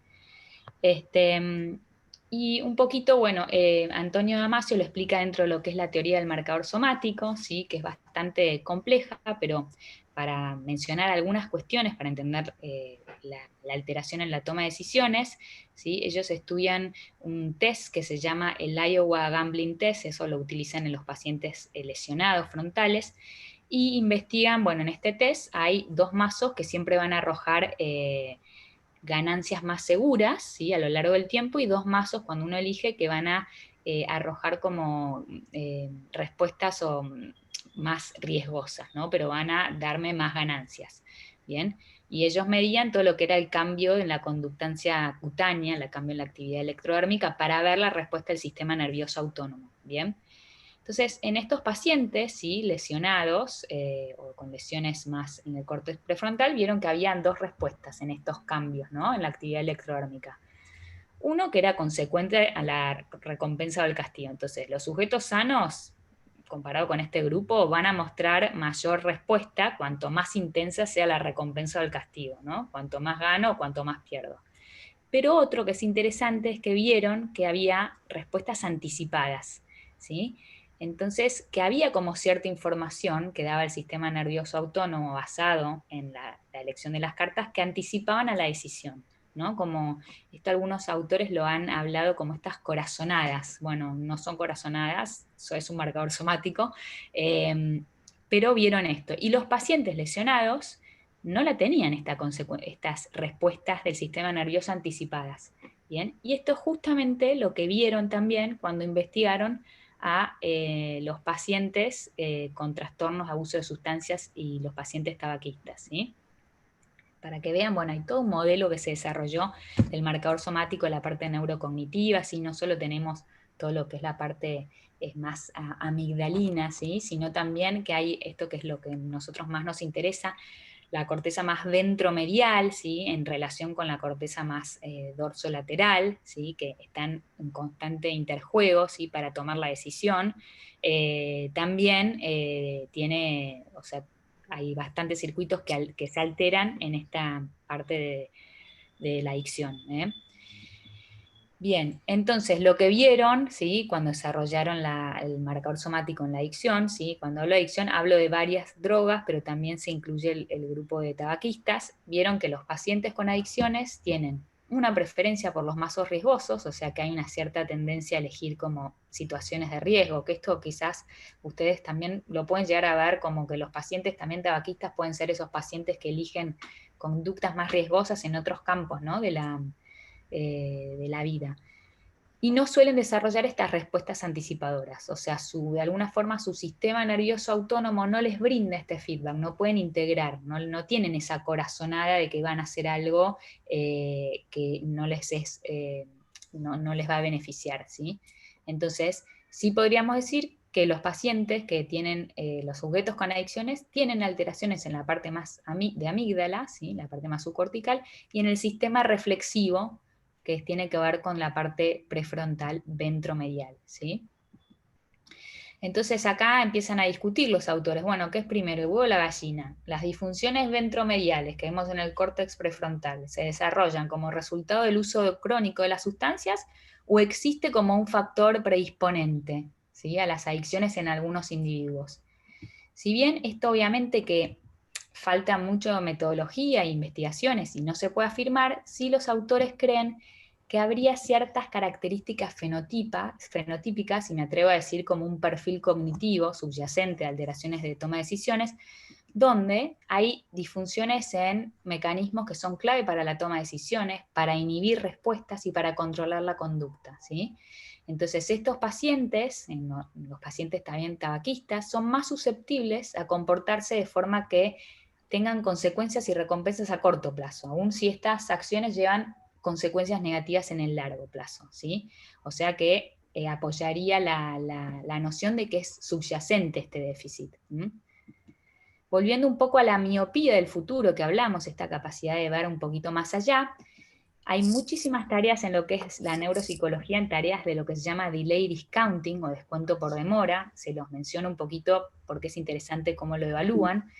Y un poquito, bueno, Antonio Damasio lo explica dentro de lo que es la teoría del marcador somático, ¿sí?, que es bastante compleja, pero para mencionar algunas cuestiones, para entender la alteración en la toma de decisiones, ¿sí?, ellos estudian un test que se llama el Iowa Gambling Test, eso lo utilizan en los pacientes lesionados frontales, y investigan, bueno, en este test hay dos mazos que siempre van a arrojar ganancias más seguras, ¿sí?, a lo largo del tiempo, y dos mazos cuando uno elige que van a arrojar como respuestas más riesgosas, ¿no?, pero van a darme más ganancias, ¿bien? Y ellos medían todo lo que era el cambio en la conductancia cutánea, el cambio en la actividad electrodérmica, para ver la respuesta del sistema nervioso autónomo, ¿bien? Entonces, en estos pacientes, ¿sí?, lesionados o con lesiones más en el córtex prefrontal, vieron que habían dos respuestas en estos cambios, ¿no?, en la actividad electrodérmica. Uno que era consecuente a la recompensa o el castigo. Entonces, los sujetos sanos, comparado con este grupo, van a mostrar mayor respuesta cuanto más intensa sea la recompensa o el castigo, ¿no? Cuanto más gano, cuanto más pierdo. Pero otro que es interesante es que vieron que había respuestas anticipadas, ¿sí? Entonces, que había como cierta información que daba el sistema nervioso autónomo basado en la elección de las cartas que anticipaban a la decisión, ¿no? Como esto algunos autores lo han hablado como estas corazonadas. Bueno, no son corazonadas, eso es un marcador somático, pero vieron esto. Y los pacientes lesionados no la tenían estas respuestas del sistema nervioso anticipadas, ¿bien? Y esto es justamente lo que vieron también cuando investigaron a los pacientes con trastornos de abuso de sustancias y los pacientes tabaquistas, ¿sí? Para que vean, bueno, hay todo un modelo que se desarrolló del marcador somático, la parte neurocognitiva, ¿sí? No solo tenemos todo lo que es la parte más amigdalina, ¿sí?, sino también que hay esto que es lo que a nosotros más nos interesa, la corteza más ventromedial, ¿sí?, en relación con la corteza más dorsolateral, ¿sí?, que están en constante interjuego, ¿sí?, para tomar la decisión. También tiene, o sea, hay bastantes circuitos que se alteran en esta parte de la adicción. Bien, entonces lo que vieron, ¿sí?, cuando desarrollaron el marcador somático en la adicción, ¿sí?, cuando hablo de adicción hablo de varias drogas, pero también se incluye el grupo de tabaquistas, vieron que los pacientes con adicciones tienen una preferencia por los mazos riesgosos, o sea que hay una cierta tendencia a elegir como situaciones de riesgo, que esto quizás ustedes también lo pueden llegar a ver como que los pacientes también tabaquistas pueden ser esos pacientes que eligen conductas más riesgosas en otros campos, ¿no? de la vida. Y no suelen desarrollar estas respuestas anticipadoras, o sea, de alguna forma su sistema nervioso autónomo no les brinda este feedback, no pueden integrar, no tienen esa corazonada de que van a hacer algo que no les va a beneficiar, ¿sí? Entonces, sí podríamos decir que los pacientes que tienen, los sujetos con adicciones, tienen alteraciones en la parte más de amígdala, ¿sí? La parte más subcortical, y en el sistema reflexivo, que tiene que ver con la parte prefrontal ventromedial, ¿sí? Entonces acá empiezan a discutir los autores, bueno, ¿qué es primero, el huevo o la gallina? Las disfunciones ventromediales que vemos en el córtex prefrontal, ¿se desarrollan como resultado del uso crónico de las sustancias o existe como un factor predisponente, ¿sí? A las adicciones en algunos individuos? Si bien esto obviamente que falta mucho metodología e investigaciones y no se puede afirmar, sí los autores creen que habría ciertas características fenotípicas, y me atrevo a decir como un perfil cognitivo subyacente a alteraciones de toma de decisiones, donde hay disfunciones en mecanismos que son clave para la toma de decisiones, para inhibir respuestas y para controlar la conducta, ¿sí? Entonces estos pacientes, los pacientes también tabaquistas, son más susceptibles a comportarse de forma que tengan consecuencias y recompensas a corto plazo, aun si estas acciones llevan consecuencias negativas en el largo plazo, ¿sí? O sea que apoyaría la noción de que es subyacente este déficit. Volviendo un poco a la miopía del futuro que hablamos, esta capacidad de ver un poquito más allá, hay muchísimas tareas en lo que es la neuropsicología, en tareas de lo que se llama delay discounting o descuento por demora, se los menciono un poquito porque es interesante cómo lo evalúan.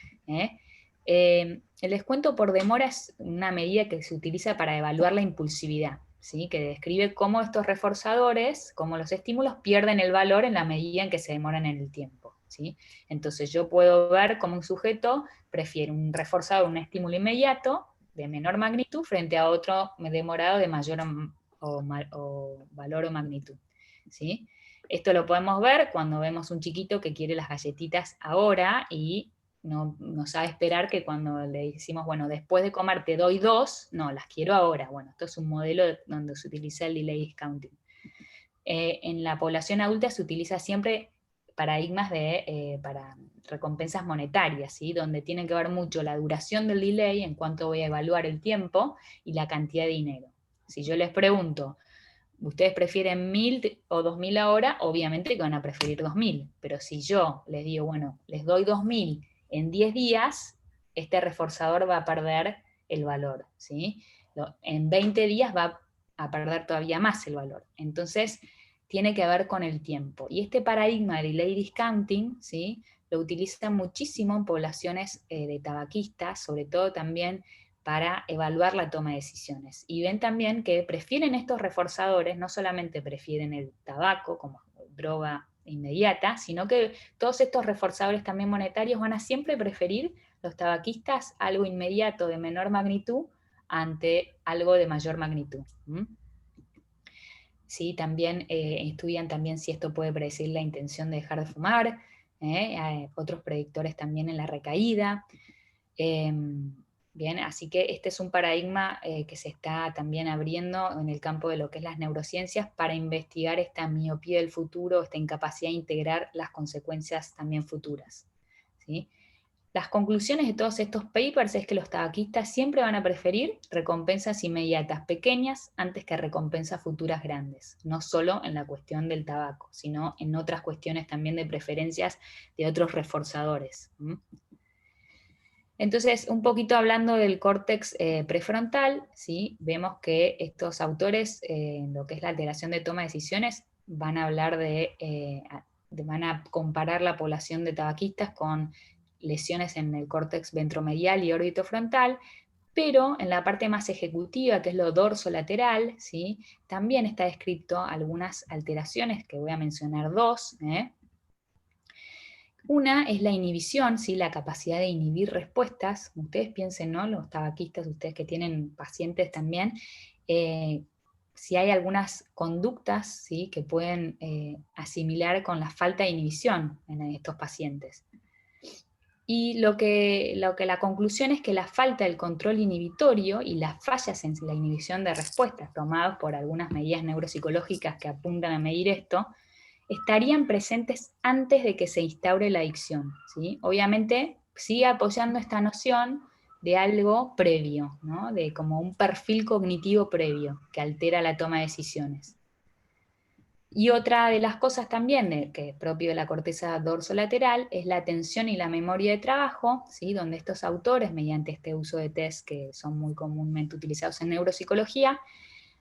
El descuento por demora es una medida que se utiliza para evaluar la impulsividad, ¿sí? Que describe cómo estos reforzadores, cómo los estímulos pierden el valor en la medida en que se demoran en el tiempo, ¿sí? Entonces yo puedo ver cómo un sujeto prefiere un reforzador, un estímulo inmediato, de menor magnitud, frente a otro demorado de mayor valor o magnitud, ¿sí? Esto lo podemos ver cuando vemos un chiquito que quiere las galletitas ahora y no sabe esperar que cuando le decimos, bueno, después de comer te doy 2, no, las quiero ahora. Bueno, esto es un modelo donde se utiliza el delay discounting. En la población adulta se utiliza siempre paradigmas para recompensas monetarias, ¿sí? Donde tiene que ver mucho la duración del delay, en cuanto voy a evaluar el tiempo, y la cantidad de dinero. Si yo les pregunto, ¿ustedes prefieren 1.000 o 2.000 ahora? Obviamente que van a preferir 2.000, pero si yo les digo, bueno, les doy 2.000 en 10 días, este reforzador va a perder el valor, ¿sí? En 20 días va a perder todavía más el valor. Entonces, tiene que ver con el tiempo. Y este paradigma de delay discounting, ¿sí? Lo utilizan muchísimo en poblaciones de tabaquistas, sobre todo también para evaluar la toma de decisiones. Y ven también que prefieren estos reforzadores, no solamente prefieren el tabaco como droga inmediata, sino que todos estos reforzadores también monetarios van a siempre preferir los tabaquistas algo inmediato de menor magnitud ante algo de mayor magnitud. ¿Sí? También estudian también si esto puede predecir la intención de dejar de fumar, hay otros predictores también en la recaída. Bien, así que este es un paradigma que se está también abriendo en el campo de lo que es las neurociencias para investigar esta miopía del futuro, esta incapacidad de integrar las consecuencias también futuras, ¿sí? Las conclusiones de todos estos papers es que los tabaquistas siempre van a preferir recompensas inmediatas pequeñas antes que recompensas futuras grandes, no solo en la cuestión del tabaco, sino en otras cuestiones también de preferencias de otros reforzadores. Entonces, un poquito hablando del córtex prefrontal, ¿sí? Vemos que estos autores, en lo que es la alteración de toma de decisiones, van a hablar van a comparar la población de tabaquistas con lesiones en el córtex ventromedial y orbitofrontal, pero en la parte más ejecutiva, que es lo dorsolateral, ¿sí? También está descrito algunas alteraciones, que voy a mencionar dos. Una es la inhibición, ¿sí? La capacidad de inhibir respuestas. Ustedes piensen, ¿no? Los tabaquistas, ustedes que tienen pacientes también, si hay algunas conductas, ¿sí?, que pueden asimilar con la falta de inhibición en estos pacientes. Y lo que la conclusión es que la falta del control inhibitorio y las fallas en la inhibición de respuestas tomadas por algunas medidas neuropsicológicas que apuntan a medir esto, estarían presentes antes de que se instaure la adicción, ¿sí? Obviamente sigue apoyando esta noción de algo previo, ¿no?, de como un perfil cognitivo previo que altera la toma de decisiones. Y otra de las cosas también que es propio de la corteza dorsolateral es la atención y la memoria de trabajo, ¿sí?, donde estos autores, mediante este uso de test que son muy comúnmente utilizados en neuropsicología,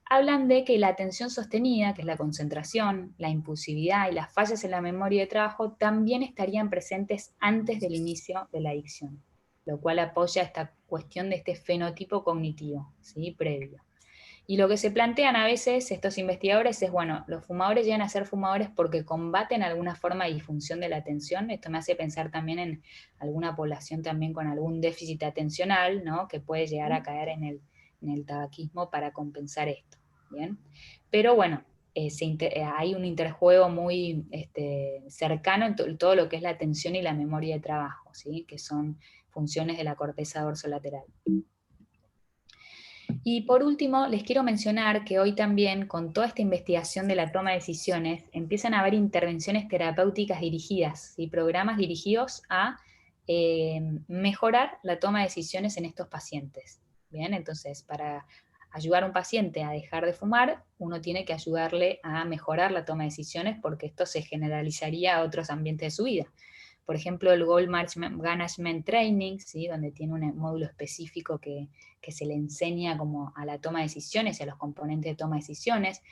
hablan de que la atención sostenida, que es la concentración, la impulsividad y las fallas en la memoria de trabajo también estarían presentes antes del inicio de la adicción, lo cual apoya esta cuestión de este fenotipo cognitivo, ¿sí?, previo. Y lo que se plantean a veces estos investigadores es, bueno, los fumadores llegan a ser fumadores porque combaten alguna forma de disfunción de la atención. Esto me hace pensar también en alguna población también con algún déficit atencional, ¿no?, que puede llegar a caer en el tabaquismo para compensar esto, ¿bien? Pero bueno, hay un interjuego muy cercano en todo lo que es la atención y la memoria de trabajo, ¿sí?, que son funciones de la corteza dorsolateral. Y por último, les quiero mencionar que hoy también, con toda esta investigación de la toma de decisiones, empiezan a haber intervenciones terapéuticas dirigidas y programas dirigidos a mejorar la toma de decisiones en estos pacientes. Bien, entonces, para ayudar a un paciente a dejar de fumar, uno tiene que ayudarle a mejorar la toma de decisiones porque esto se generalizaría a otros ambientes de su vida. Por ejemplo, el Goal Management Training, ¿sí?, donde tiene un módulo específico que se le enseña como a la toma de decisiones y a los componentes de toma de decisiones.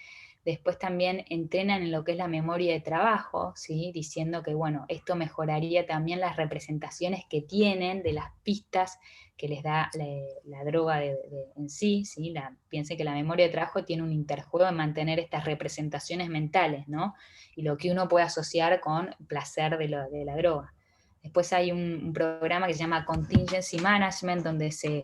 Después también entrenan en lo que es la memoria de trabajo, ¿sí?, diciendo que, bueno, esto mejoraría también las representaciones que tienen de las pistas que les da la droga en sí, ¿sí? Piensen que la memoria de trabajo tiene un interjuego de mantener estas representaciones mentales, ¿no?, y lo que uno puede asociar con placer de la droga. Después hay un programa que se llama Contingency Management, donde se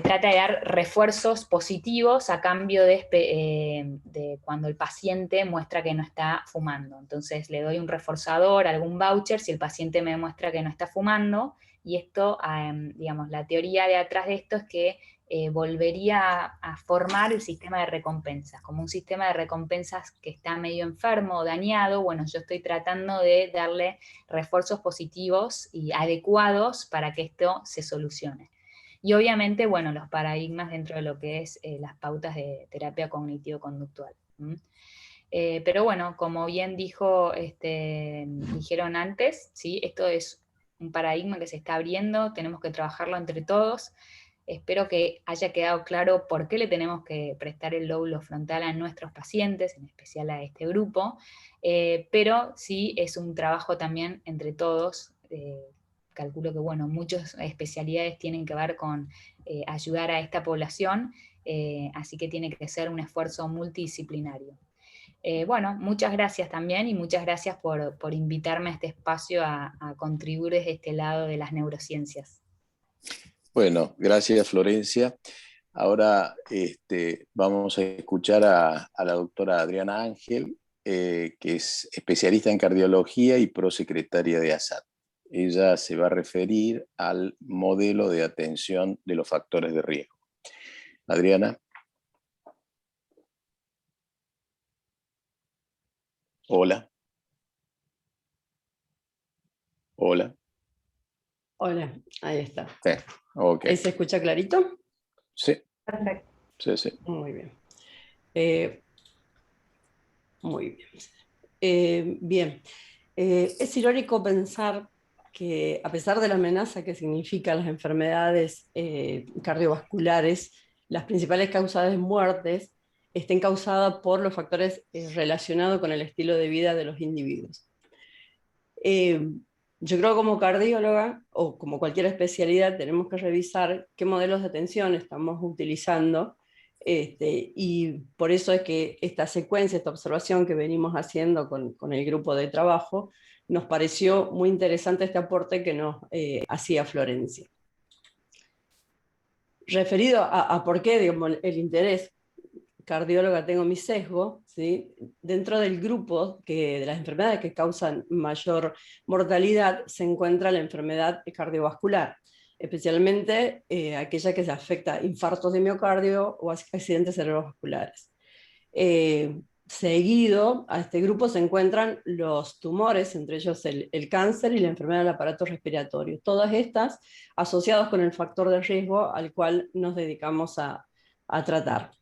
trata de dar refuerzos positivos a cambio de cuando el paciente muestra que no está fumando. Entonces le doy un reforzador, algún voucher, si el paciente me demuestra que no está fumando, y esto, digamos, la teoría de atrás de esto es que volvería a formar el sistema de recompensas, como un sistema de recompensas que está medio enfermo o dañado. Bueno, yo estoy tratando de darle refuerzos positivos y adecuados para que esto se solucione. Y obviamente, bueno, los paradigmas dentro de lo que es las pautas de terapia cognitivo-conductual. Pero bueno, como bien dijeron antes, ¿sí?, esto es un paradigma que se está abriendo, tenemos que trabajarlo entre todos. Espero que haya quedado claro por qué le tenemos que prestar el lóbulo frontal a nuestros pacientes, en especial a este grupo, pero sí es un trabajo también entre todos. Calculo que, bueno, muchas especialidades tienen que ver con ayudar a esta población, así que tiene que ser un esfuerzo multidisciplinario. Bueno, muchas gracias también, y muchas gracias por invitarme a este espacio a contribuir desde este lado de las neurociencias. Bueno, gracias, Florencia. Ahora vamos a escuchar a la doctora Adriana Ángel, que es especialista en cardiología y prosecretaria de ASAT. Ella se va a referir al modelo de atención de los factores de riesgo. Adriana. Hola. Hola. Hola, ahí está. Sí, okay. ¿Ahí se escucha clarito? Sí. Perfecto. Sí, sí. Muy bien. Muy bien. Bien. Es irónico pensar que, a pesar de la amenaza que significan las enfermedades cardiovasculares, las principales causas de muertes estén causadas por los factores relacionados con el estilo de vida de los individuos. Yo creo que como cardióloga o como cualquier especialidad tenemos que revisar qué modelos de atención estamos utilizando, y por eso es que esta secuencia, esta observación que venimos haciendo con el grupo de trabajo, nos pareció muy interesante este aporte que nos hacía Florencia. referido a por qué, digamos, el interés, cardióloga tengo mi sesgo, ¿sí? Dentro del grupo de las enfermedades que causan mayor mortalidad se encuentra la enfermedad cardiovascular, especialmente aquella que se afecta a infartos de miocardio o accidentes cerebrovasculares. Seguido a este grupo se encuentran los tumores, entre ellos el cáncer y la enfermedad del aparato respiratorio, todas estas asociadas con el factor de riesgo al cual nos dedicamos a tratar.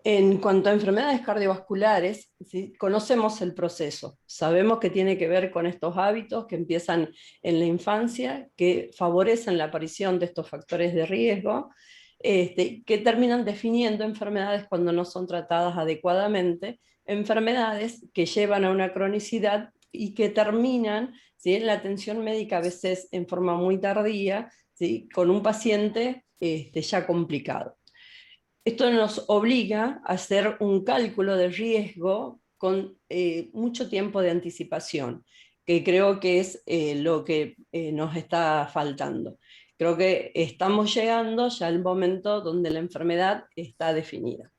En cuanto a enfermedades cardiovasculares, ¿sí? Conocemos el proceso, sabemos que tiene que ver con estos hábitos que empiezan en la infancia, que favorecen la aparición de estos factores de riesgo, que terminan definiendo enfermedades cuando no son tratadas adecuadamente, enfermedades que llevan a una cronicidad y que terminan, ¿sí?, en la atención médica a veces en forma muy tardía, ¿sí?, con un paciente ya complicado. Esto nos obliga a hacer un cálculo de riesgo con mucho tiempo de anticipación, que creo que es lo que nos está faltando. Creo que estamos llegando ya al momento donde la enfermedad está definida.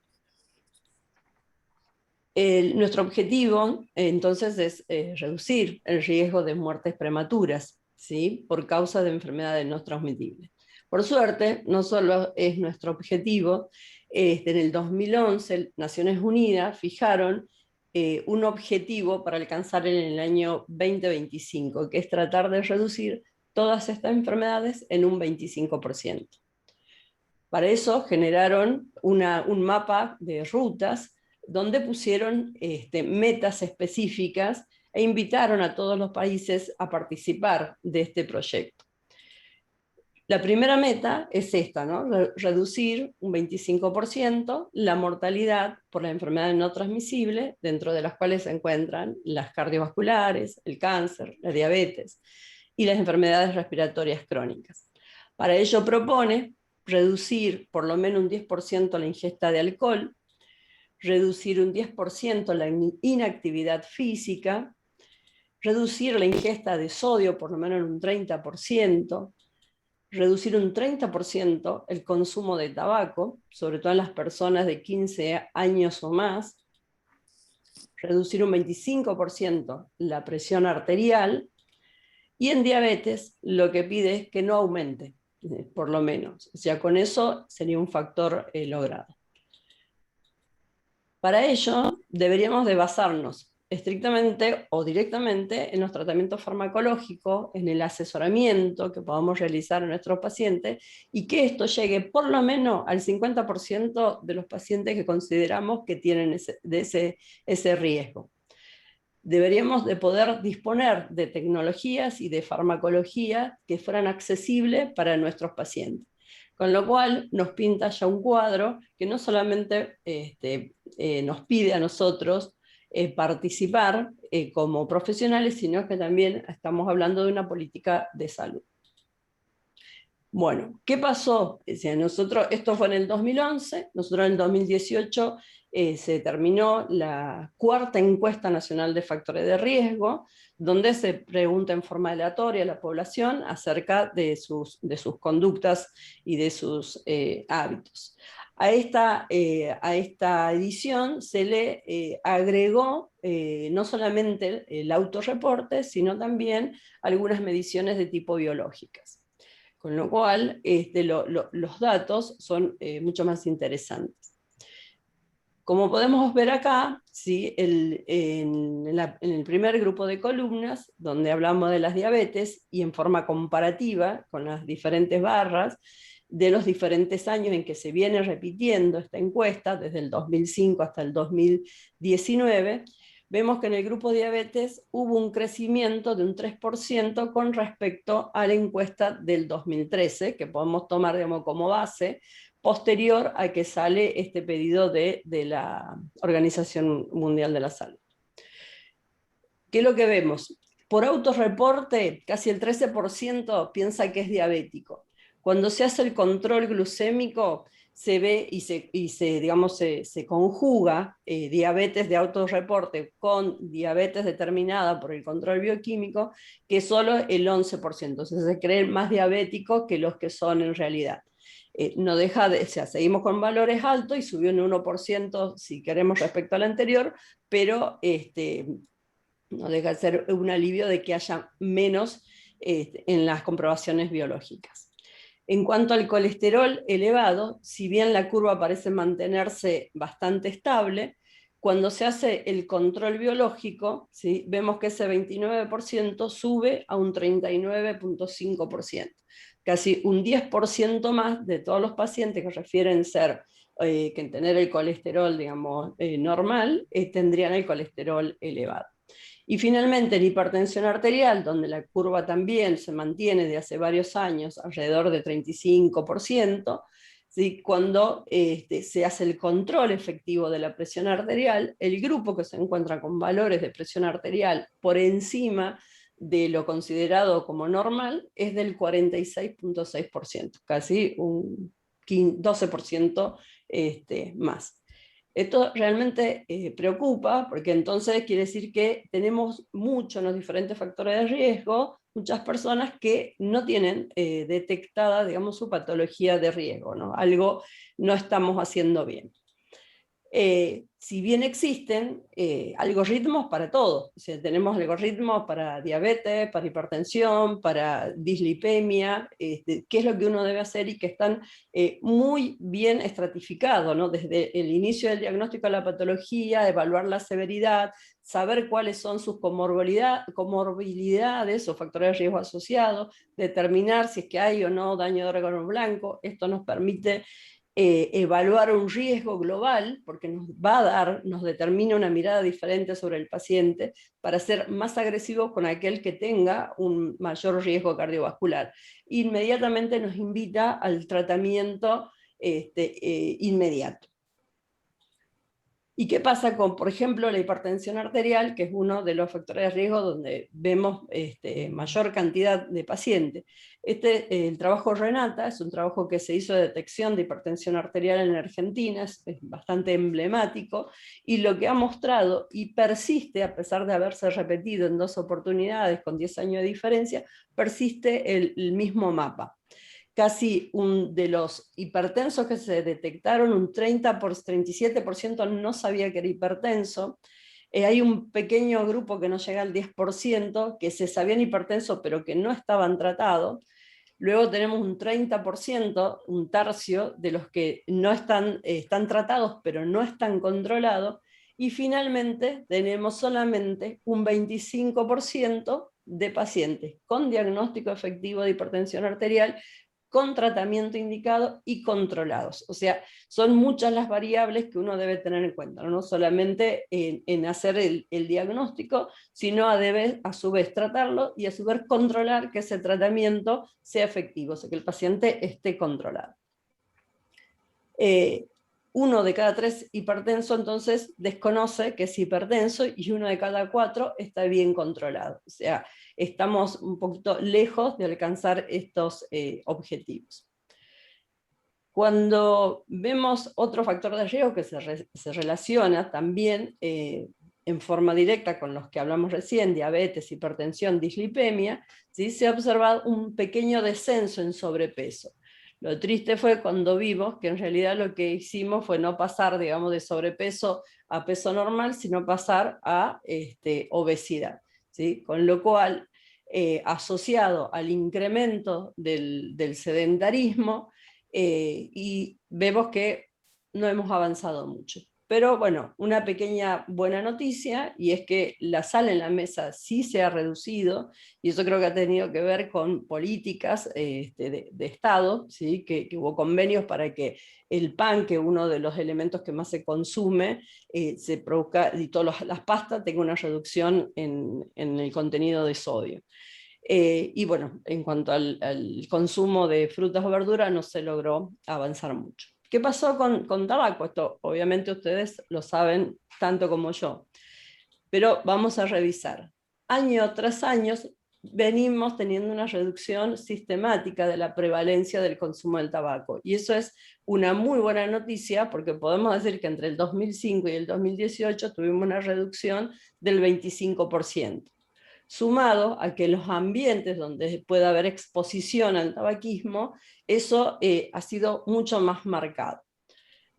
Nuestro objetivo entonces es reducir el riesgo de muertes prematuras, ¿sí?, por causa de enfermedades no transmitibles. Por suerte, no solo es nuestro objetivo, en el 2011 Naciones Unidas fijaron un objetivo para alcanzar en el año 2025, que es tratar de reducir todas estas enfermedades en un 25%. Para eso generaron un mapa de rutas donde pusieron metas específicas e invitaron a todos los países a participar de este proyecto. La primera meta es esta, ¿no? Reducir un 25% la mortalidad por las enfermedades no transmisibles, dentro de las cuales se encuentran las cardiovasculares, el cáncer, la diabetes y las enfermedades respiratorias crónicas. Para ello propone reducir por lo menos un 10% la ingesta de alcohol, reducir un 10% la inactividad física, reducir la ingesta de sodio por lo menos en un 30%, reducir un 30% el consumo de tabaco, sobre todo en las personas de 15 años o más, reducir un 25% la presión arterial, y en diabetes lo que pide es que no aumente, por lo menos. O sea, con eso sería un factor logrado. Para ello deberíamos de basarnos estrictamente o directamente en los tratamientos farmacológicos, en el asesoramiento que podamos realizar a nuestros pacientes, y que esto llegue por lo menos al 50% de los pacientes que consideramos que tienen ese riesgo. Deberíamos de poder disponer de tecnologías y de farmacología que fueran accesibles para nuestros pacientes. Con lo cual nos pinta ya un cuadro que no solamente nos pide a nosotros participar como profesionales, sino que también estamos hablando de una política de salud. Bueno, ¿qué pasó? Esto fue en el 2011, nosotros en el 2018 se terminó la cuarta encuesta nacional de factores de riesgo, donde se pregunta en forma aleatoria a la población acerca de sus conductas y de sus hábitos. A esta edición se le agregó no solamente el autorreporte, sino también algunas mediciones de tipo biológicas. Con lo cual, los datos son mucho más interesantes. Como podemos ver acá, ¿sí?, en el primer grupo de columnas, donde hablamos de las diabetes, y en forma comparativa con las diferentes barras, de los diferentes años en que se viene repitiendo esta encuesta, desde el 2005 hasta el 2019, vemos que en el grupo diabetes hubo un crecimiento de un 3% con respecto a la encuesta del 2013, que podemos tomar, digamos, como base, posterior a que sale este pedido de la Organización Mundial de la Salud. ¿Qué es lo que vemos? Por autorreporte, casi el 13% piensa que es diabético. Cuando se hace el control glucémico, se ve y se conjuga diabetes de autorreporte con diabetes determinada por el control bioquímico, que solo el 11%. O sea, se creen más diabéticos que los que son en realidad. No deja de, o sea, seguimos con valores altos y subió un 1% si queremos respecto al anterior, pero no deja de ser un alivio de que haya menos en las comprobaciones biológicas. En cuanto al colesterol elevado, si bien la curva parece mantenerse bastante estable, cuando se hace el control biológico, ¿sí?, vemos que ese 29% sube a un 39,5%. Casi un 10% más de todos los pacientes que refieren ser, que tener el colesterol, digamos, normal, tendrían el colesterol elevado. Y finalmente, en hipertensión arterial, donde la curva también se mantiene de hace varios años alrededor de 35%, ¿sí?, cuando se hace el control efectivo de la presión arterial, el grupo que se encuentra con valores de presión arterial por encima de lo considerado como normal es del 46,6%, casi un 12% más. Esto realmente preocupa, porque entonces quiere decir que tenemos mucho en los diferentes factores de riesgo, muchas personas que no tienen detectada, digamos, su patología de riesgo, ¿no? Algo no estamos haciendo bien. Si bien existen algoritmos para todo, o sea, tenemos algoritmos para diabetes, para hipertensión, para dislipemia, qué es lo que uno debe hacer, y que están muy bien estratificados, ¿no? Desde el inicio del diagnóstico de la patología, evaluar la severidad, saber cuáles son sus comorbilidades o factores de riesgo asociados, determinar si es que hay o no daño de órgano blanco. Esto nos permite evaluar un riesgo global, porque nos determina una mirada diferente sobre el paciente para ser más agresivos con aquel que tenga un mayor riesgo cardiovascular. Inmediatamente nos invita al tratamiento inmediato. ¿Y qué pasa con, por ejemplo, la hipertensión arterial, que es uno de los factores de riesgo donde vemos mayor cantidad de pacientes? El trabajo Renata es un trabajo que se hizo de detección de hipertensión arterial en Argentina, es bastante emblemático, y lo que ha mostrado, y persiste a pesar de haberse repetido en 2 oportunidades con 10 años de diferencia, persiste el mismo mapa. Casi de los hipertensos que se detectaron, un 37% no sabía que era hipertenso. Hay un pequeño grupo que no llega al 10% que se sabían hipertensos pero que no estaban tratados. Luego tenemos un 30%, un tercio, de los que no están tratados pero no están controlados. Y finalmente tenemos solamente un 25% de pacientes con diagnóstico efectivo de hipertensión arterial, con tratamiento indicado y controlados. O sea, son muchas las variables que uno debe tener en cuenta, no solamente en hacer el diagnóstico, sino a su vez tratarlo y a su vez controlar que ese tratamiento sea efectivo, o sea, que el paciente esté controlado. 1 de cada 3 hipertensos entonces desconoce que es hipertenso, y 1 de cada 4 está bien controlado. O sea, estamos un poquito lejos de alcanzar estos objetivos. Cuando vemos otro factor de riesgo que se relaciona también en forma directa con los que hablamos recién, diabetes, hipertensión, dislipemia, ¿sí?, se ha observado un pequeño descenso en sobrepeso. Lo triste fue cuando vimos que en realidad lo que hicimos fue no pasar, digamos, de sobrepeso a peso normal, sino pasar a obesidad, ¿sí? Con lo cual, asociado al incremento del sedentarismo, y vemos que no hemos avanzado mucho. Pero bueno, una pequeña buena noticia, y es que la sal en la mesa sí se ha reducido, y eso creo que ha tenido que ver con políticas de Estado, ¿sí?, que hubo convenios para que el pan, que es uno de los elementos que más se consume, se produzca, y todas las pastas, tenga una reducción en el contenido de sodio. Y bueno, en cuanto al consumo de frutas o verduras, no se logró avanzar mucho. ¿Qué pasó con tabaco? Esto obviamente ustedes lo saben tanto como yo, pero vamos a revisar. Año tras año venimos teniendo una reducción sistemática de la prevalencia del consumo del tabaco. Y eso es una muy buena noticia, porque podemos decir que entre el 2005 y el 2018 tuvimos una reducción del 25%. Sumado a que los ambientes donde puede haber exposición al tabaquismo, eso ha sido mucho más marcado.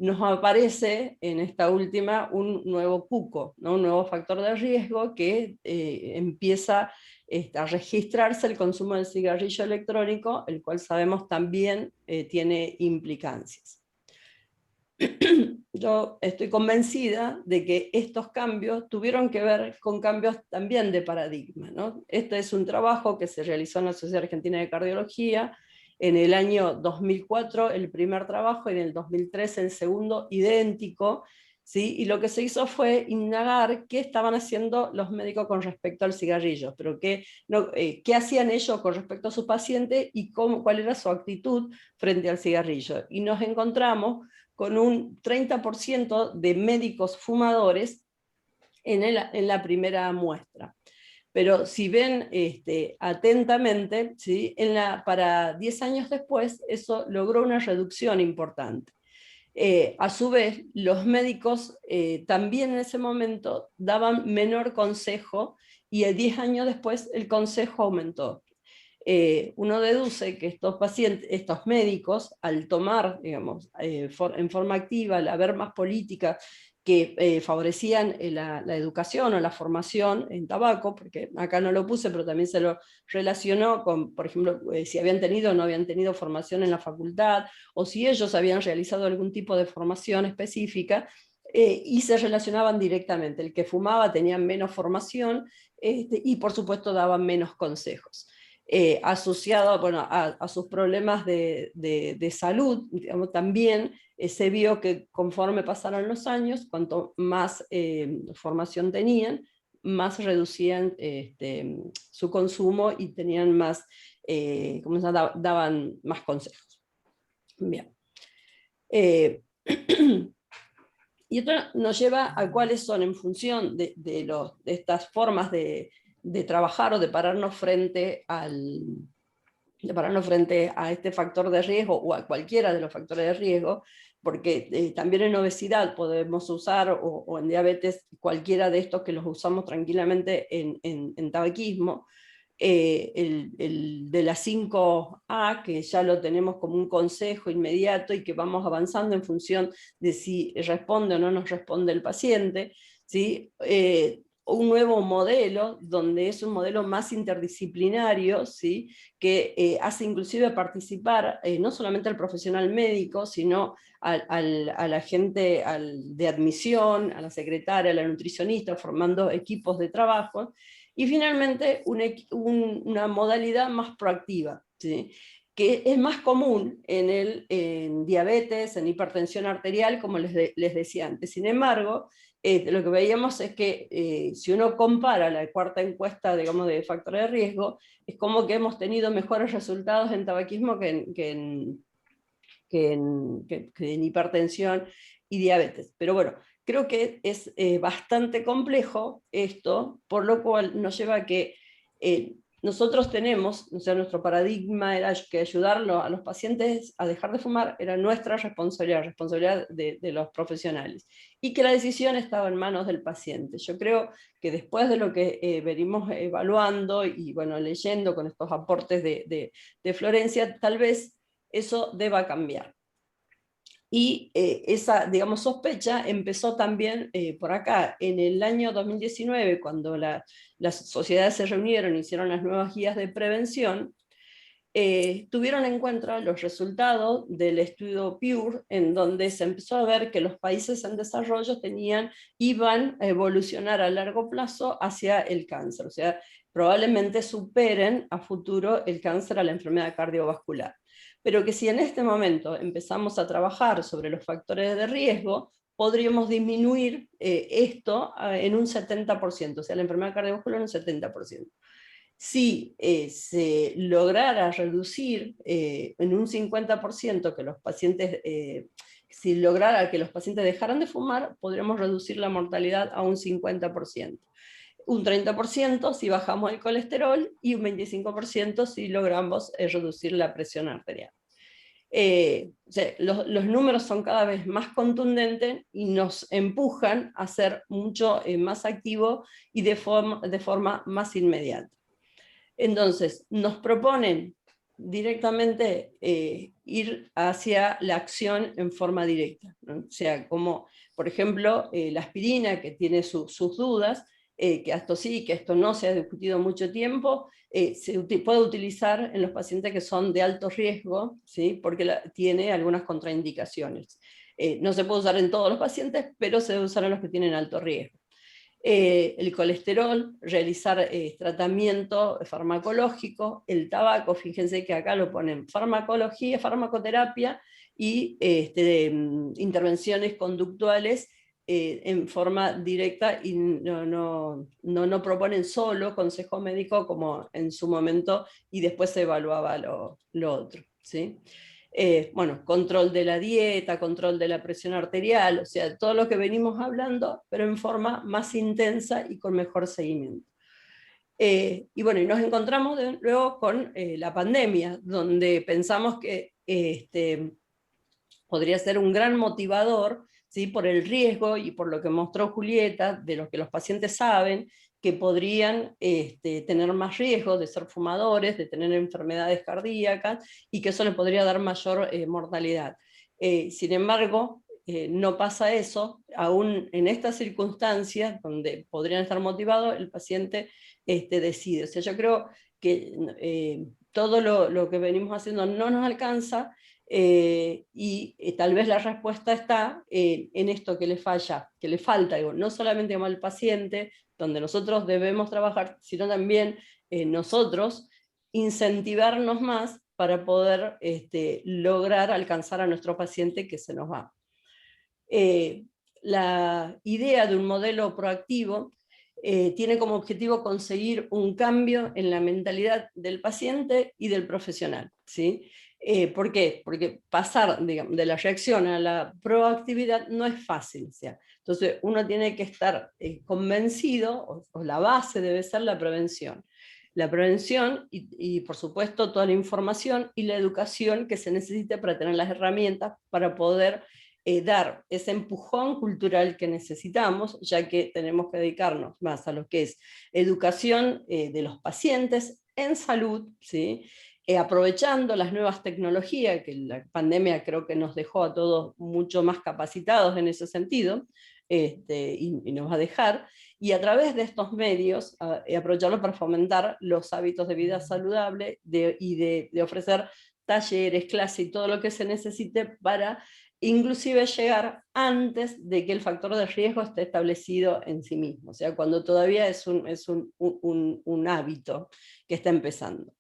Nos aparece en esta última un nuevo cuco, ¿no? Un nuevo factor de riesgo que empieza a registrarse el consumo del cigarrillo electrónico, el cual sabemos también tiene implicancias. Yo estoy convencida de que estos cambios tuvieron que ver con cambios también de paradigma, ¿no? Este es un trabajo que se realizó en la Sociedad Argentina de Cardiología, en el año 2004 el primer trabajo, y en el 2003 el segundo, idéntico, ¿sí? Y lo que se hizo fue indagar qué estaban haciendo los médicos con respecto al cigarrillo, pero qué hacían ellos con respecto a sus pacientes y cuál era su actitud frente al cigarrillo. Y nos encontramos con un 30% de médicos fumadores en la primera muestra. Pero si ven atentamente, ¿sí? Para 10 años después, eso logró una reducción importante. A su vez, los médicos también en ese momento daban menor consejo, y 10 años después el consejo aumentó. Uno deduce que estos médicos, al tomar, digamos, en forma activa, al haber más políticas que favorecían la educación o la formación en tabaco, porque acá no lo puse, pero también se lo relacionó con, por ejemplo, si habían tenido o no habían tenido formación en la facultad, o si ellos habían realizado algún tipo de formación específica, y se relacionaban directamente. El que fumaba tenía menos formación, y por supuesto daban menos consejos. Asociado, bueno, a sus problemas de salud, digamos, también se vio que conforme pasaron los años, cuanto más formación tenían, más reducían su consumo y tenían más, daban más consejos. Bien. Y esto nos lleva a cuáles son, en función de estas formas de trabajar o de pararnos frente a este factor de riesgo, o a cualquiera de los factores de riesgo, porque también en obesidad podemos usar, o en diabetes, cualquiera de estos que los usamos tranquilamente en tabaquismo. El de la 5A, que ya lo tenemos como un consejo inmediato y que vamos avanzando en función de si responde o no nos responde el paciente, ¿sí? Un nuevo modelo, donde es un modelo más interdisciplinario, ¿sí? Que hace inclusive participar no solamente al profesional médico, sino a la gente de admisión, a la secretaria, a la nutricionista, formando equipos de trabajo. Y finalmente una modalidad más proactiva, ¿sí? Que es más común en diabetes, en hipertensión arterial, como les decía antes. Sin embargo, lo que veíamos es que si uno compara la cuarta encuesta, digamos, de factores de riesgo, es como que hemos tenido mejores resultados en tabaquismo que en hipertensión y diabetes. Pero bueno, creo que es bastante complejo esto, por lo cual nos lleva a que nosotros tenemos, o sea, nuestro paradigma era que ayudarlo a los pacientes a dejar de fumar era nuestra responsabilidad de los profesionales, y que la decisión estaba en manos del paciente. Yo creo que después de lo que venimos evaluando y bueno, leyendo con estos aportes de Florencia, tal vez eso deba cambiar. Y esa, digamos, sospecha empezó también por acá. En el año 2019, cuando las sociedades se reunieron y hicieron las nuevas guías de prevención, tuvieron en cuenta los resultados del estudio PURE, en donde se empezó a ver que los países en desarrollo iban a evolucionar a largo plazo hacia el cáncer, o sea, probablemente superen a futuro el cáncer a la enfermedad cardiovascular. Pero que si en este momento empezamos a trabajar sobre los factores de riesgo, podríamos disminuir esto en un 70%, o sea, la enfermedad cardiovascular en un 70%. Si se lograra reducir en un 50% que los pacientes, si lograra que los pacientes dejaran de fumar, podríamos reducir la mortalidad a un 50%. un 30% si bajamos el colesterol y un 25% si logramos reducir la presión arterial. O sea, los números son cada vez más contundentes y nos empujan a ser mucho más activos y de forma más inmediata. Entonces, nos proponen directamente ir hacia la acción en forma directa, ¿no? O sea, como por ejemplo la aspirina, que tiene sus dudas, que esto sí, que esto no se ha discutido mucho tiempo, se puede utilizar en los pacientes que son de alto riesgo, ¿sí? Porque tiene algunas contraindicaciones. No se puede usar en todos los pacientes, pero se debe usar en los que tienen alto riesgo. El colesterol, realizar tratamiento farmacológico, el tabaco, fíjense que acá lo ponen farmacología, farmacoterapia y intervenciones conductuales en forma directa, y no proponen solo consejo médico como en su momento y después se evaluaba lo otro, ¿sí? Bueno, control de la dieta, control de la presión arterial, o sea, todo lo que venimos hablando, pero en forma más intensa y con mejor seguimiento. Y bueno, y nos encontramos luego con la pandemia, donde pensamos que podría ser un gran motivador, ¿sí? Por el riesgo y por lo que mostró Julieta, de lo que los pacientes saben, que podrían tener más riesgo de ser fumadores, de tener enfermedades cardíacas, y que eso les podría dar mayor mortalidad. Sin embargo, no pasa eso, aún en estas circunstancias, donde podrían estar motivados, el paciente decide. O sea, yo creo que todo lo que venimos haciendo no nos alcanza, y tal vez la respuesta está en esto que le falta, digo, no solamente al paciente, donde nosotros debemos trabajar, sino también nosotros incentivarnos más para poder lograr alcanzar a nuestro paciente que se nos va. La idea de un modelo proactivo tiene como objetivo conseguir un cambio en la mentalidad del paciente y del profesional, ¿sí? ¿Por qué? Porque pasar, digamos, de la reacción a la proactividad no es fácil, ¿sí? Entonces uno tiene que estar convencido, o la base debe ser la prevención. La prevención y por supuesto toda la información y la educación que se necesite para tener las herramientas para poder dar ese empujón cultural que necesitamos, ya que tenemos que dedicarnos más a lo que es educación de los pacientes en salud, ¿sí? Aprovechando las nuevas tecnologías, que la pandemia creo que nos dejó a todos mucho más capacitados en ese sentido, y nos va a dejar, y a través de estos medios aprovecharlos para fomentar los hábitos de vida saludable y de ofrecer talleres, clases y todo lo que se necesite para inclusive llegar antes de que el factor de riesgo esté establecido en sí mismo, o sea, cuando todavía es un hábito que está empezando.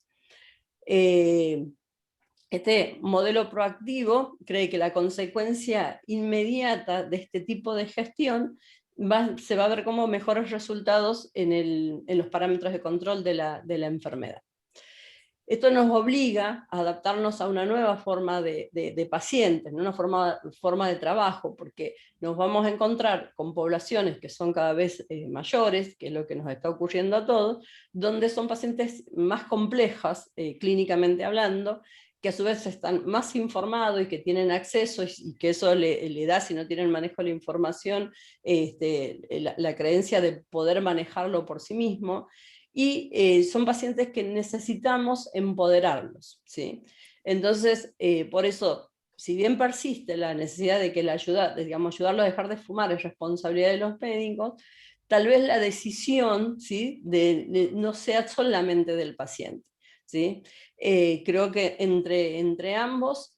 Este modelo proactivo cree que la consecuencia inmediata de este tipo de gestión se va a ver como mejores resultados en los parámetros de control de la enfermedad. Esto nos obliga a adaptarnos a una nueva forma de pacientes, una forma de trabajo, porque nos vamos a encontrar con poblaciones que son cada vez mayores, que es lo que nos está ocurriendo a todos, donde son pacientes más complejas, clínicamente hablando, que a su vez están más informados y que tienen acceso, y que eso le da, si no tienen manejo de la información, la creencia de poder manejarlo por sí mismo. Y son pacientes que necesitamos empoderarlos, ¿sí? Entonces, por eso, si bien persiste la necesidad de que ayudarlo a dejar de fumar es responsabilidad de los médicos, tal vez la decisión, ¿sí? no sea solamente del paciente, ¿sí? Creo que entre ambos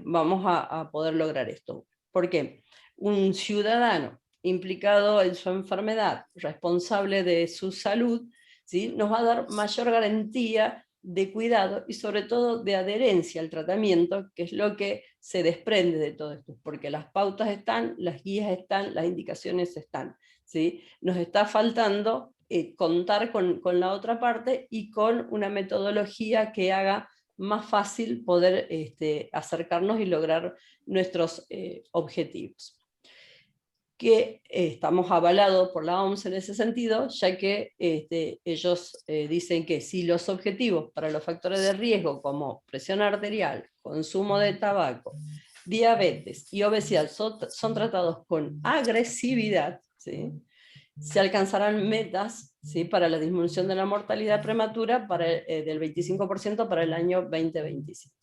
vamos a poder lograr esto. ¿Por qué? Un ciudadano implicado en su enfermedad, responsable de su salud, ¿sí? Nos va a dar mayor garantía de cuidado y sobre todo de adherencia al tratamiento, que es lo que se desprende de todo esto, porque las pautas están, las guías están, las indicaciones están, ¿sí? Nos está faltando contar con la otra parte y con una metodología que haga más fácil poder acercarnos y lograr nuestros objetivos. que estamos avalados por la OMS en ese sentido, ya que ellos dicen que si los objetivos para los factores de riesgo como presión arterial, consumo de tabaco, diabetes y obesidad son tratados con agresividad, ¿sí?, se alcanzarán metas, ¿sí?, para la disminución de la mortalidad prematura del 25% para el año 2025.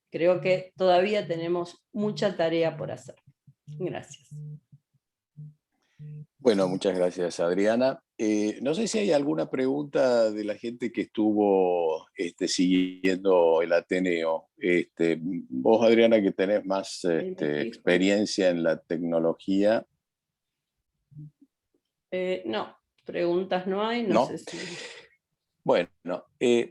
Creo que todavía tenemos mucha tarea por hacer. Gracias. Bueno, muchas gracias, Adriana. No sé si hay alguna pregunta de la gente que estuvo siguiendo el Ateneo. Vos, Adriana, que tenés más experiencia en la tecnología. No, preguntas no hay, no sé si... Bueno,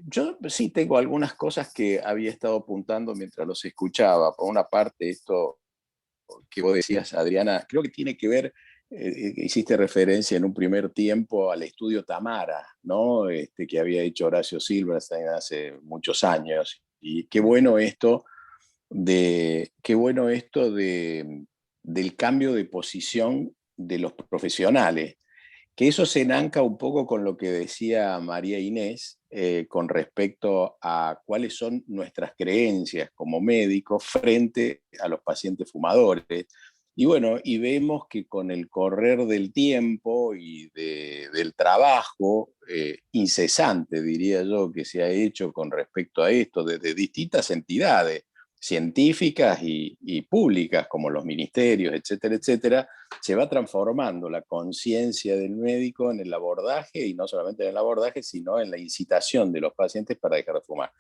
yo sí tengo algunas cosas que había estado apuntando mientras los escuchaba. Por una parte, esto que vos decías, Adriana, creo que tiene que ver, hiciste referencia en un primer tiempo al estudio Tamara, ¿no? Que había hecho Horacio Silverstein hace muchos años. Y qué bueno esto del cambio de posición de los profesionales, que eso se enanca un poco con lo que decía María Inés con respecto a cuáles son nuestras creencias como médicos frente a los pacientes fumadores. Y bueno, y vemos que con el correr del tiempo y del trabajo incesante, diría yo, que se ha hecho con respecto a esto desde distintas entidades científicas y públicas, como los ministerios, etcétera, etcétera, se va transformando la conciencia del médico en el abordaje, y no solamente en el abordaje, sino en la incitación de los pacientes para dejar de fumar.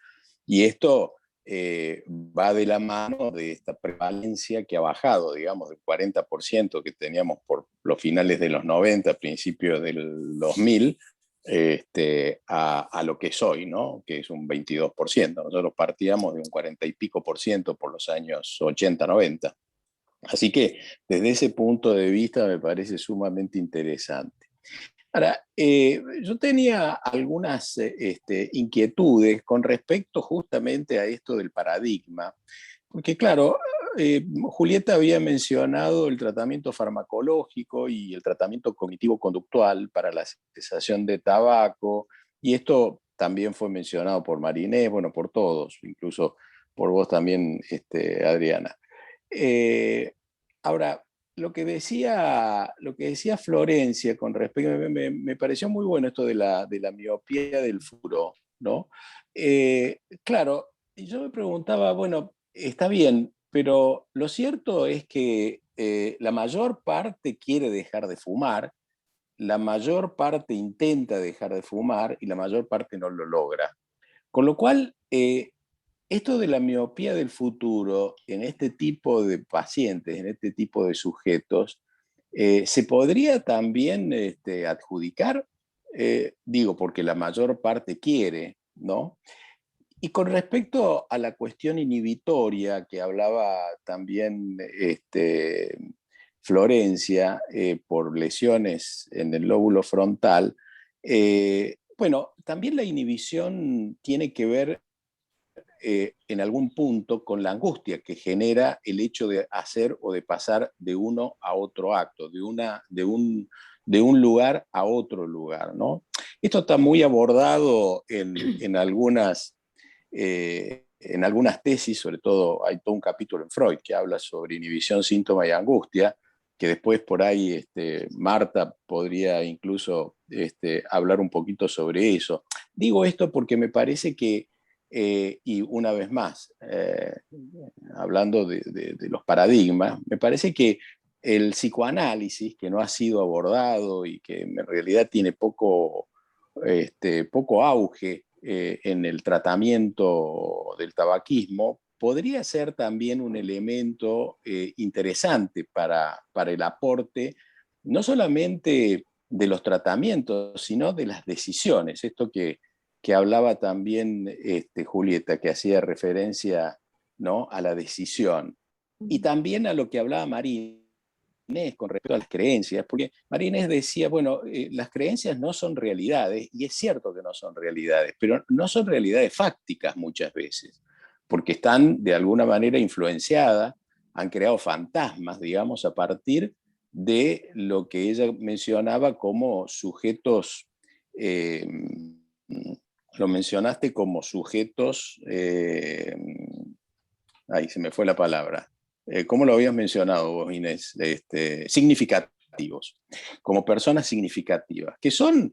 Y esto va de la mano de esta prevalencia que ha bajado, digamos, del 40% que teníamos por los finales de los 90, principios del 2000, a lo que es hoy, ¿no? Que es un 22%. Nosotros partíamos de un 40 y pico por ciento por los años 80, 90. Así que desde ese punto de vista me parece sumamente interesante. Ahora, yo tenía algunas inquietudes con respecto justamente a esto del paradigma, porque claro, Julieta había mencionado el tratamiento farmacológico y el tratamiento cognitivo-conductual para la cesación de tabaco, y esto también fue mencionado por Marinés, bueno, por todos, incluso por vos también, Adriana. Ahora, lo que decía Florencia con respecto, me pareció muy bueno esto de la miopía del futuro, ¿no? Claro, yo me preguntaba, bueno, está bien, pero lo cierto es que la mayor parte quiere dejar de fumar, la mayor parte intenta dejar de fumar y la mayor parte no lo logra. Con lo cual, esto de la miopía del futuro en este tipo de pacientes, en este tipo de sujetos, ¿se podría también adjudicar? Digo, porque la mayor parte quiere, ¿no? Y con respecto a la cuestión inhibitoria que hablaba también Florencia, por lesiones en el lóbulo frontal, bueno, también la inhibición tiene que ver en algún punto con la angustia que genera el hecho de hacer o de pasar de uno a otro acto, de un lugar a otro lugar, ¿no? Esto está muy abordado en algunas tesis, sobre todo hay todo un capítulo en Freud que habla sobre inhibición, síntoma y angustia, que después por ahí Marta podría incluso hablar un poquito sobre eso. Digo esto porque me parece que y una vez más, hablando de los paradigmas, me parece que el psicoanálisis, que no ha sido abordado y que en realidad tiene poco auge en el tratamiento del tabaquismo, podría ser también un elemento interesante para el aporte, no solamente de los tratamientos, sino de las decisiones. Esto que hablaba también Julieta, que hacía referencia, ¿no?, a la decisión. Y también a lo que hablaba María Inés con respecto a las creencias, porque María Inés decía, bueno, las creencias no son realidades, y es cierto que no son realidades, pero no son realidades fácticas muchas veces, porque están de alguna manera influenciadas, han creado fantasmas, digamos, a partir de lo que ella mencionaba como sujetos, lo mencionaste como sujetos, ahí se me fue la palabra, ¿cómo lo habías mencionado vos, Inés? Significativos, como personas significativas, que son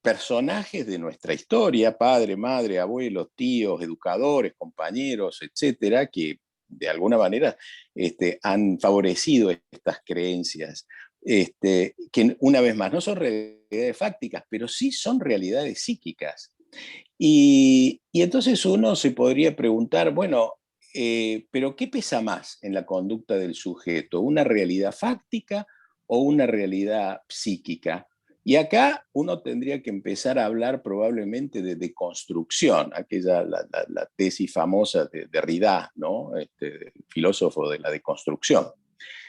personajes de nuestra historia, padre, madre, abuelos, tíos, educadores, compañeros, etcétera, que de alguna manera han favorecido estas creencias, que una vez más no son realidades fácticas, pero sí son realidades psíquicas. Y entonces uno se podría preguntar, bueno, pero ¿qué pesa más en la conducta del sujeto? ¿Una realidad fáctica o una realidad psíquica? Y acá uno tendría que empezar a hablar probablemente de deconstrucción, aquella la tesis famosa de Derrida, ¿no? El filósofo de la deconstrucción,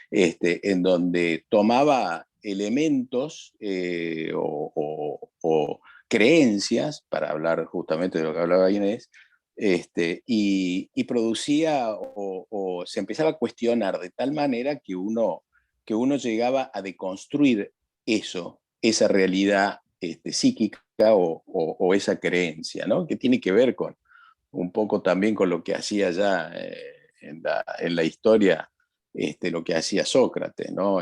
en donde tomaba elementos o creencias, para hablar justamente de lo que hablaba Inés, y producía o se empezaba a cuestionar de tal manera que uno llegaba a deconstruir eso, esa realidad psíquica o esa creencia, ¿no? Que tiene que ver con un poco también con lo que hacía ya en la historia, lo que hacía Sócrates, ¿no?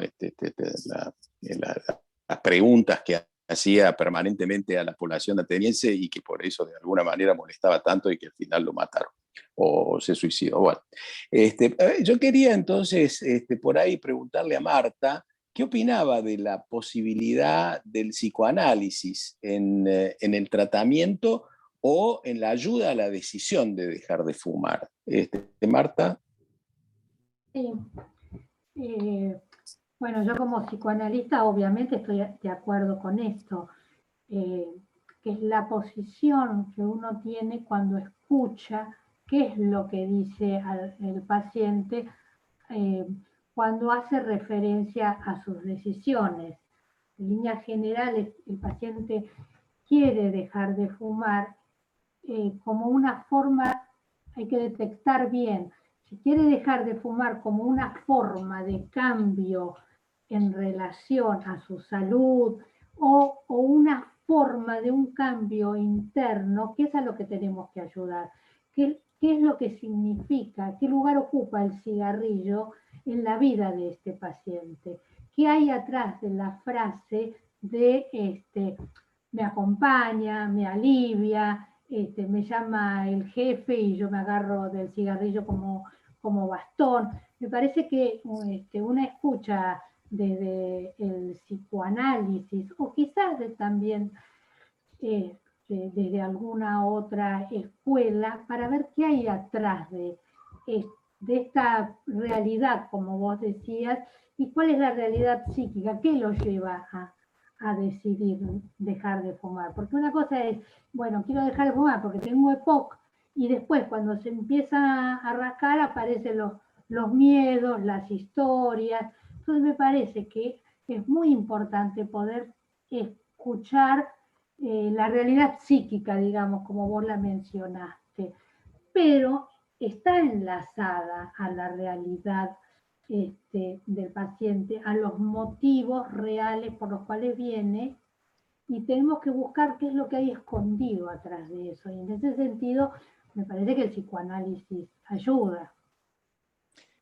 Las preguntas que hacía permanentemente a la población ateniense y que por eso de alguna manera molestaba tanto y que al final lo mataron o se suicidó. Bueno, yo quería entonces por ahí preguntarle a Marta qué opinaba de la posibilidad del psicoanálisis en el tratamiento o en la ayuda a la decisión de dejar de fumar. Marta. Sí. Bueno, yo como psicoanalista obviamente estoy de acuerdo con esto, que es la posición que uno tiene cuando escucha qué es lo que dice el paciente cuando hace referencia a sus decisiones. En líneas generales, el paciente quiere dejar de fumar como una forma, hay que detectar bien, si quiere dejar de fumar como una forma de cambio en relación a su salud o una forma de un cambio interno, que es a lo que tenemos que ayudar. ¿Qué es lo que significa? ¿Qué lugar ocupa el cigarrillo en la vida de este paciente? ¿Qué hay atrás de la frase de me acompaña, me alivia, me llama el jefe y yo me agarro del cigarrillo como bastón? Me parece que una escucha desde el psicoanálisis o quizás también desde alguna otra escuela para ver qué hay atrás de esta realidad, como vos decías, y cuál es la realidad psíquica, qué lo lleva a decidir dejar de fumar. Porque una cosa es, bueno, quiero dejar de fumar porque tengo EPOC, y después cuando se empieza a rascar aparecen los miedos, las historias. Entonces me parece que es muy importante poder escuchar la realidad psíquica, digamos, como vos la mencionaste, pero está enlazada a la realidad del paciente, a los motivos reales por los cuales viene, y tenemos que buscar qué es lo que hay escondido atrás de eso. Y en ese sentido, me parece que el psicoanálisis ayuda.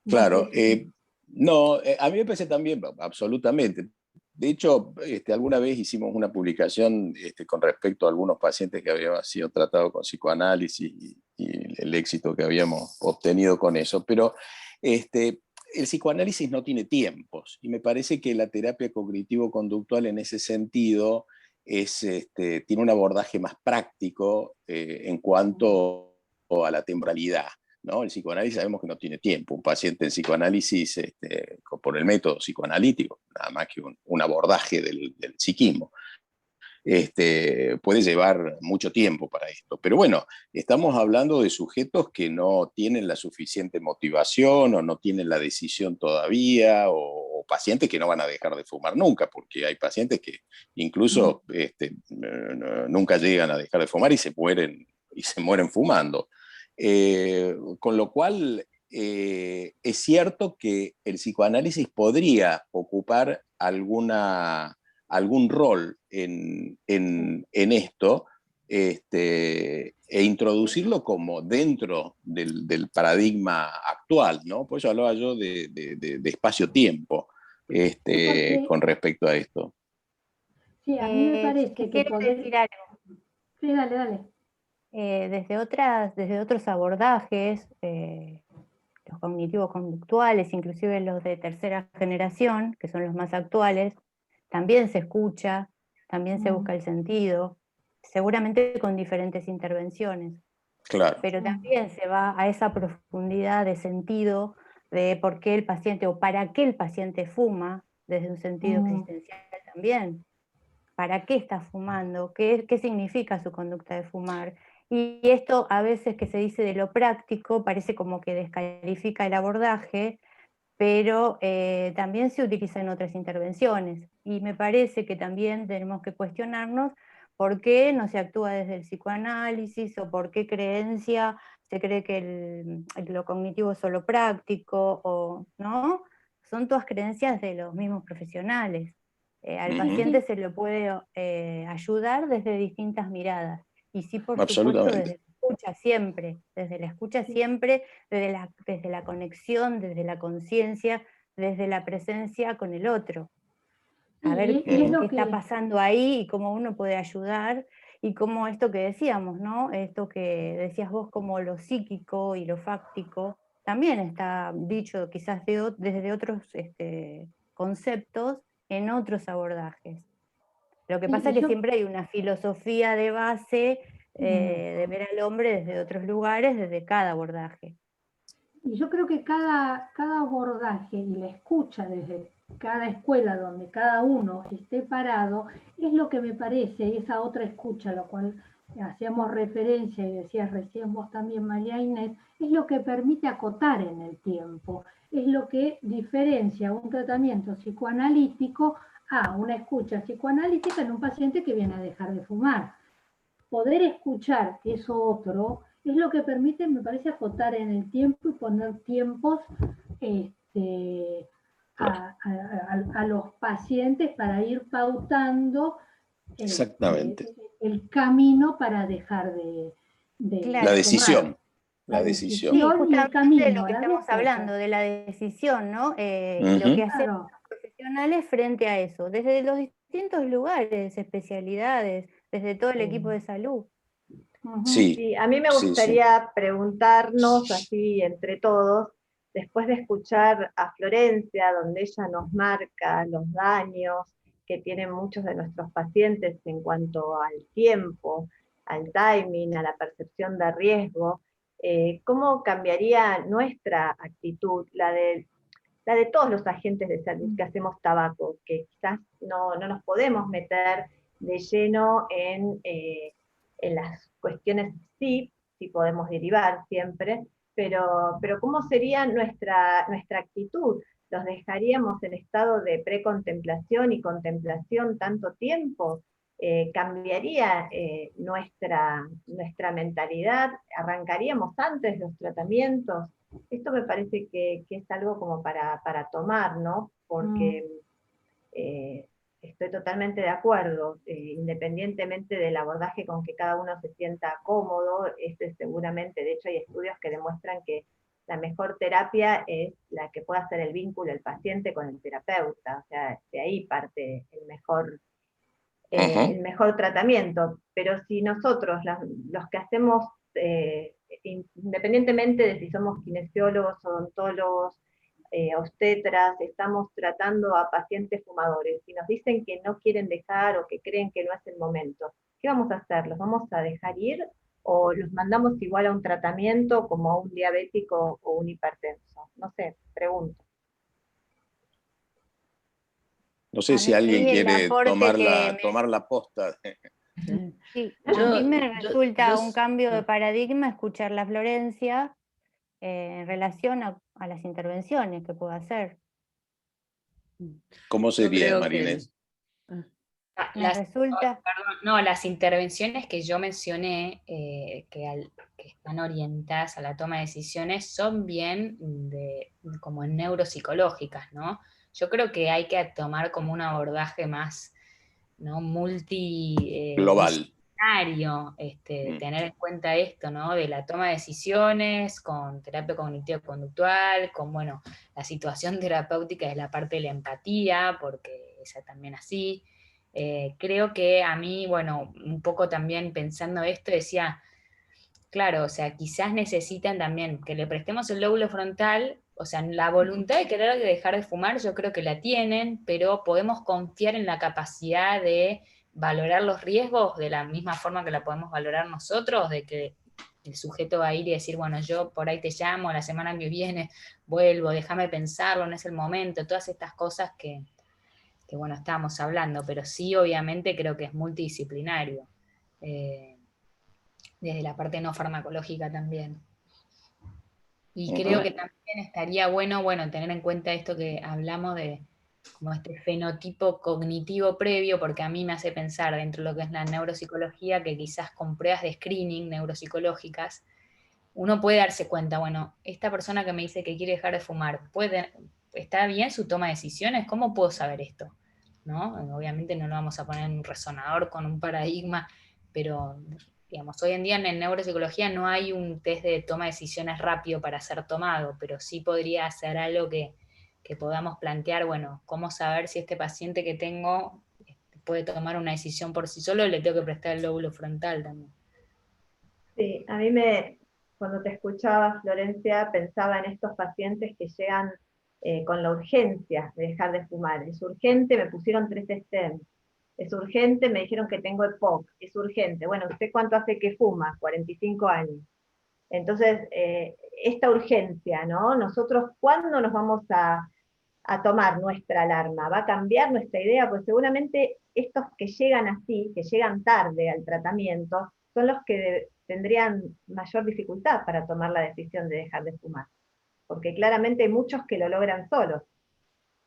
Claro, no, a mí me parece también, absolutamente. De hecho, alguna vez hicimos una publicación con respecto a algunos pacientes que habían sido tratados con psicoanálisis y el éxito que habíamos obtenido con eso, pero el psicoanálisis no tiene tiempos y me parece que la terapia cognitivo-conductual en ese sentido tiene un abordaje más práctico en cuanto a la temporalidad, ¿no? El psicoanálisis sabemos que no tiene tiempo. Un paciente en psicoanálisis, por el método psicoanalítico, nada más que un abordaje del psiquismo, puede llevar mucho tiempo para esto. Pero bueno, estamos hablando de sujetos que no tienen la suficiente motivación o no tienen la decisión todavía, o pacientes que no van a dejar de fumar nunca, porque hay pacientes que incluso nunca llegan a dejar de fumar y se mueren fumando. Con lo cual, es cierto que el psicoanálisis podría ocupar algún rol en esto, e introducirlo como dentro del paradigma actual, ¿no? Por eso hablaba yo de espacio-tiempo con respecto a esto. Sí, a mí me parece que quiero decir algo. Sí, dale, dale. Desde otros abordajes, los cognitivos conductuales, inclusive los de tercera generación, que son los más actuales, también se escucha, también se busca el sentido, seguramente con diferentes intervenciones. Claro. Pero también se va a esa profundidad de sentido de por qué el paciente o para qué el paciente fuma, desde un sentido existencial también. ¿Para qué está fumando? ¿Qué significa su conducta de fumar? Y esto a veces que se dice de lo práctico parece como que descalifica el abordaje, pero también se utiliza en otras intervenciones. Y me parece que también tenemos que cuestionarnos por qué no se actúa desde el psicoanálisis o por qué creencia se cree que lo cognitivo es solo práctico, o ¿no? Son todas creencias de los mismos profesionales. Al paciente se lo puede ayudar desde distintas miradas. Y sí, por supuesto, desde la escucha siempre, desde la conexión, desde la conciencia, desde la presencia con el otro. A ver qué está pasando ahí y cómo uno puede ayudar, y cómo esto que decíamos, ¿no? Esto que decías vos, como lo psíquico y lo fáctico, también está dicho quizás desde otros conceptos en otros abordajes. Lo que pasa es que siempre hay una filosofía de base de ver al hombre desde otros lugares, desde cada abordaje. Y yo creo que cada abordaje y la escucha desde cada escuela donde cada uno esté parado es lo que me parece, esa otra escucha, a la cual hacíamos referencia y decías recién vos también, María Inés, es lo que permite acotar en el tiempo, es lo que diferencia un tratamiento psicoanalítico a una escucha psicoanalítica en un paciente que viene a dejar de fumar. Poder escuchar eso otro es lo que permite, me parece, acotar en el tiempo y poner tiempos a los pacientes para ir pautando el camino para dejar de la decisión. La decisión sí, justamente y el camino, de lo que estamos hablando, de la decisión, ¿no? Lo que hacemos los profesionales frente a eso, desde los distintos lugares, especialidades, desde todo el equipo de salud. Sí, a mí me gustaría preguntarnos, así entre todos, después de escuchar a Florencia, donde ella nos marca los daños que tienen muchos de nuestros pacientes en cuanto al tiempo, al timing, a la percepción de riesgo, ¿cómo cambiaría nuestra actitud, la de todos los agentes de salud que hacemos tabaco, que quizás no nos podemos meter de lleno en las cuestiones, sí podemos derivar siempre, pero ¿cómo sería nuestra actitud? ¿Los dejaríamos en estado de precontemplación y contemplación tanto tiempo? ¿Cambiaría nuestra mentalidad? ¿Arrancaríamos antes los tratamientos? Esto me parece que es algo como para tomar, ¿no? Porque estoy totalmente de acuerdo, independientemente del abordaje con que cada uno se sienta cómodo, seguramente, de hecho hay estudios que demuestran que la mejor terapia es la que pueda hacer el vínculo del paciente con el terapeuta, o sea, de ahí parte el mejor tratamiento. Pero si nosotros, los que hacemos, independientemente de si somos kinesiólogos, odontólogos, obstetras, estamos tratando a pacientes fumadores y nos dicen que no quieren dejar o que creen que no es el momento, ¿qué vamos a hacer? ¿Los vamos a dejar ir o los mandamos igual a un tratamiento como a un diabético o un hipertenso? No sé, pregunto. No sé si alguien quiere tomar la posta. Sí, a mí me resulta un cambio de paradigma escuchar la Florencia en relación a las intervenciones que puedo hacer. ¿Cómo sería, María Inés? me resulta... No, las intervenciones que yo mencioné, que están orientadas a la toma de decisiones, son bien como neuropsicológicas, ¿no? Yo creo que hay que tomar como un abordaje más, ¿no? Global. Tener en cuenta esto, ¿no? De la toma de decisiones, con terapia cognitivo-conductual, con, bueno, la situación terapéutica es la parte de la empatía, porque esa también así. Creo que a mí, bueno, un poco también pensando esto, decía, claro, o sea, quizás necesitan también que le prestemos el lóbulo frontal, o sea, la voluntad de querer dejar de fumar yo creo que la tienen, pero podemos confiar en la capacidad de valorar los riesgos de la misma forma que la podemos valorar nosotros, de que el sujeto va a ir y decir, bueno, yo por ahí te llamo, la semana que viene vuelvo, déjame pensarlo, no es el momento, todas estas cosas que bueno, estábamos hablando, pero sí, obviamente, creo que es multidisciplinario. Desde la parte no farmacológica también. Y creo que también estaría bueno, tener en cuenta esto que hablamos de como este fenotipo cognitivo previo, porque a mí me hace pensar dentro de lo que es la neuropsicología, que quizás con pruebas de screening neuropsicológicas, uno puede darse cuenta, bueno, esta persona que me dice que quiere dejar de fumar, ¿está bien su toma de decisiones? ¿Cómo puedo saber esto? ¿No? Obviamente no lo vamos a poner en un resonador con un paradigma, pero digamos, hoy en día en neuropsicología no hay un test de toma de decisiones rápido para ser tomado, pero sí podría ser algo que podamos plantear, bueno, cómo saber si este paciente que tengo puede tomar una decisión por sí solo, o le tengo que prestar el lóbulo frontal también. Sí, cuando te escuchaba, Florencia, pensaba en estos pacientes que llegan con la urgencia de dejar de fumar. Es urgente, me pusieron 3 stents. Es urgente, me dijeron que tengo EPOC. Es urgente. Bueno, ¿usted cuánto hace que fuma? 45 años. Entonces, esta urgencia, ¿no? Nosotros, ¿cuándo nos vamos a tomar nuestra alarma? ¿Va a cambiar nuestra idea? Pues seguramente estos que llegan así, que llegan tarde al tratamiento, son los que tendrían mayor dificultad para tomar la decisión de dejar de fumar. Porque claramente hay muchos que lo logran solos.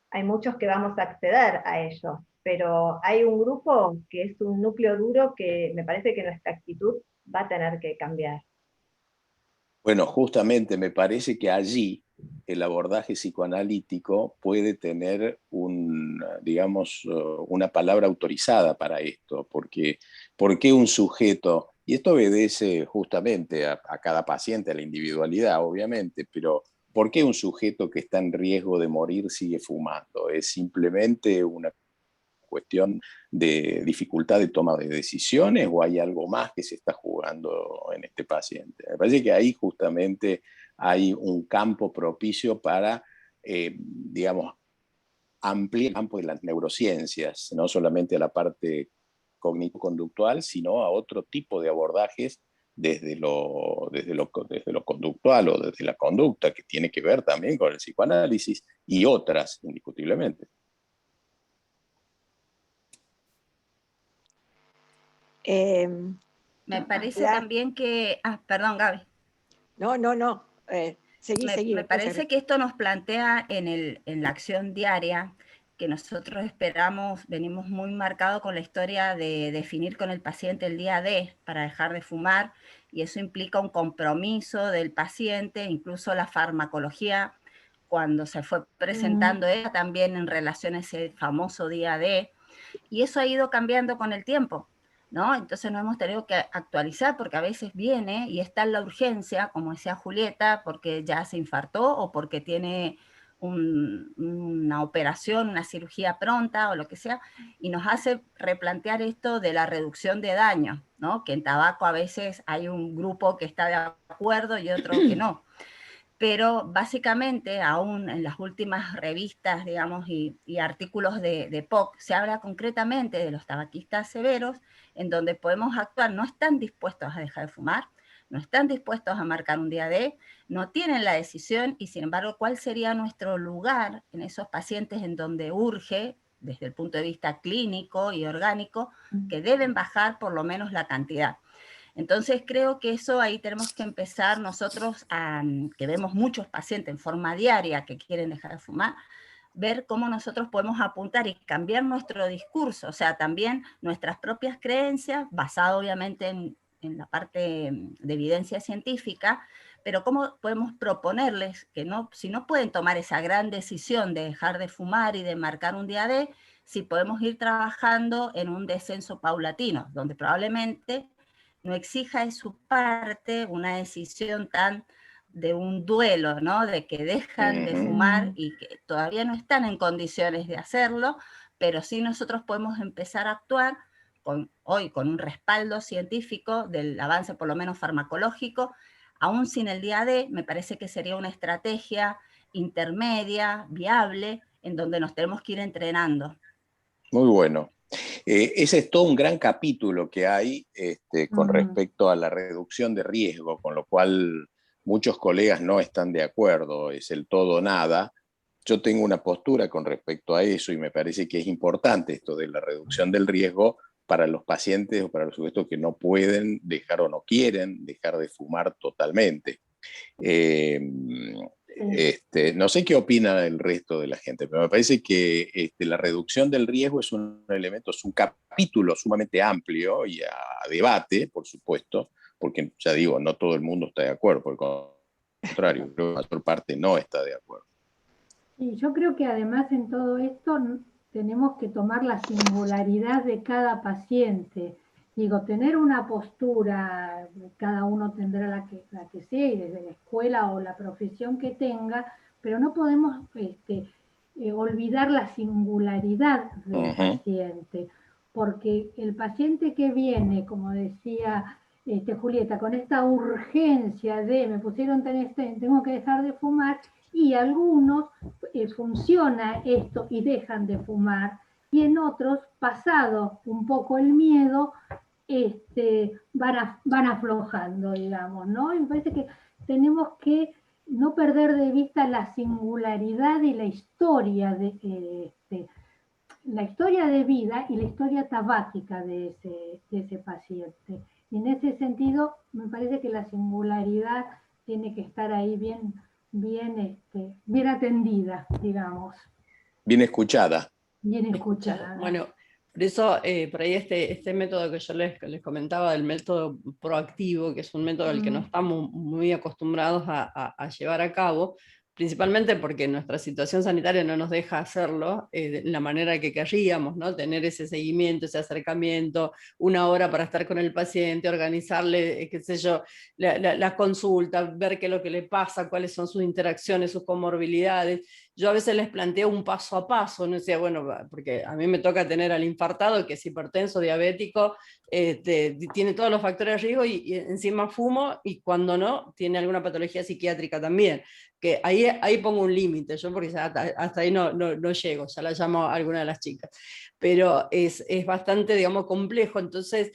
Hay muchos que vamos a acceder a ellos, pero hay un grupo que es un núcleo duro que me parece que nuestra actitud va a tener que cambiar. Bueno, justamente me parece que allí el abordaje psicoanalítico puede tener digamos, una palabra autorizada para esto, porque ¿por qué un sujeto, y esto obedece justamente a cada paciente, a la individualidad, obviamente, pero ¿por qué un sujeto que está en riesgo de morir sigue fumando? ¿Es simplemente una cuestión de dificultad de toma de decisiones o hay algo más que se está jugando en este paciente? Me parece que ahí justamente hay un campo propicio para, digamos, ampliar el campo de las neurociencias, no solamente a la parte cognitivo-conductual, sino a otro tipo de abordajes desde lo conductual o desde la conducta, que tiene que ver también con el psicoanálisis y otras, indiscutiblemente. Me parece también que... perdón, Gaby. No. Seguí. Me parece que esto nos plantea en la acción diaria, que nosotros venimos muy marcados con la historia de definir con el paciente el día D para dejar de fumar, y eso implica un compromiso del paciente, incluso la farmacología, cuando se fue presentando ella también en relación a ese famoso día D, y eso ha ido cambiando con el tiempo, ¿no? Entonces nos hemos tenido que actualizar porque a veces viene y está en la urgencia, como decía Julieta, porque ya se infartó o porque tiene una operación, una cirugía pronta o lo que sea, y nos hace replantear esto de la reducción de daño, ¿no? Que en tabaco a veces hay un grupo que está de acuerdo y otro que no. Pero básicamente, aún en las últimas revistas, digamos, y artículos de POC, se habla concretamente de los tabaquistas severos, en donde podemos actuar. No están dispuestos a dejar de fumar, no están dispuestos a marcar un día D, no tienen la decisión, y sin embargo, ¿cuál sería nuestro lugar en esos pacientes en donde urge, desde el punto de vista clínico y orgánico, que deben bajar por lo menos la cantidad? Entonces creo que eso ahí tenemos que empezar nosotros, que vemos muchos pacientes en forma diaria que quieren dejar de fumar, ver cómo nosotros podemos apuntar y cambiar nuestro discurso, o sea, también nuestras propias creencias, basado obviamente en la parte de evidencia científica, pero cómo podemos proponerles que no, si no pueden tomar esa gran decisión de dejar de fumar y de marcar un día D, si podemos ir trabajando en un descenso paulatino, donde probablemente no exija de su parte una decisión tan de un duelo, ¿no? De que dejan de fumar y que todavía no están en condiciones de hacerlo, pero sí nosotros podemos empezar a actuar hoy con un respaldo científico del avance por lo menos farmacológico, aún sin el día D, me parece que sería una estrategia intermedia, viable, en donde nos tenemos que ir entrenando. Muy bueno. Ese es todo un gran capítulo que hay con respecto a la reducción de riesgo, con lo cual muchos colegas no están de acuerdo, es el todo o nada. Yo tengo una postura con respecto a eso y me parece que es importante esto de la reducción del riesgo para los pacientes o para los sujetos que no pueden dejar o no quieren dejar de fumar totalmente. No sé qué opina el resto de la gente, pero me parece que la reducción del riesgo es un elemento, es un capítulo sumamente amplio y a debate, por supuesto, porque ya digo, no todo el mundo está de acuerdo, por el contrario, creo que la mayor parte no está de acuerdo. Y yo creo que además en todo esto tenemos que tomar la singularidad de cada paciente. Digo, tener una postura, cada uno tendrá la que sea, y desde la escuela o la profesión que tenga, pero no podemos olvidar la singularidad del paciente, porque el paciente que viene, como decía Julieta, con esta urgencia de me pusieron tengo que dejar de fumar, y algunos funciona esto y dejan de fumar, y en otros, pasado un poco el miedo, van aflojando, digamos, ¿no? Y me parece que tenemos que no perder de vista la singularidad y la historia de vida y la historia tabáquica de ese paciente. Y en ese sentido, me parece que la singularidad tiene que estar ahí bien atendida, digamos. Bien escuchada. Bien escuchada. Bueno, por eso, por ahí este método que yo les comentaba, del método proactivo, que es un método al que no estamos muy acostumbrados a llevar a cabo, principalmente porque nuestra situación sanitaria no nos deja hacerlo de la manera que querríamos, ¿no? Tener ese seguimiento, ese acercamiento, una hora para estar con el paciente, organizarle, qué sé yo, las consultas, ver qué es lo que le pasa, cuáles son sus interacciones, sus comorbilidades. Yo a veces les planteo un paso a paso, no decía, bueno, porque a mí me toca tener al infartado, que es hipertenso, diabético, tiene todos los factores de riesgo y encima fumo, y cuando no, tiene alguna patología psiquiátrica también, que ahí pongo un límite, yo porque hasta ahí no llego, ya la llamo a alguna de las chicas, pero es bastante, digamos, complejo. Entonces,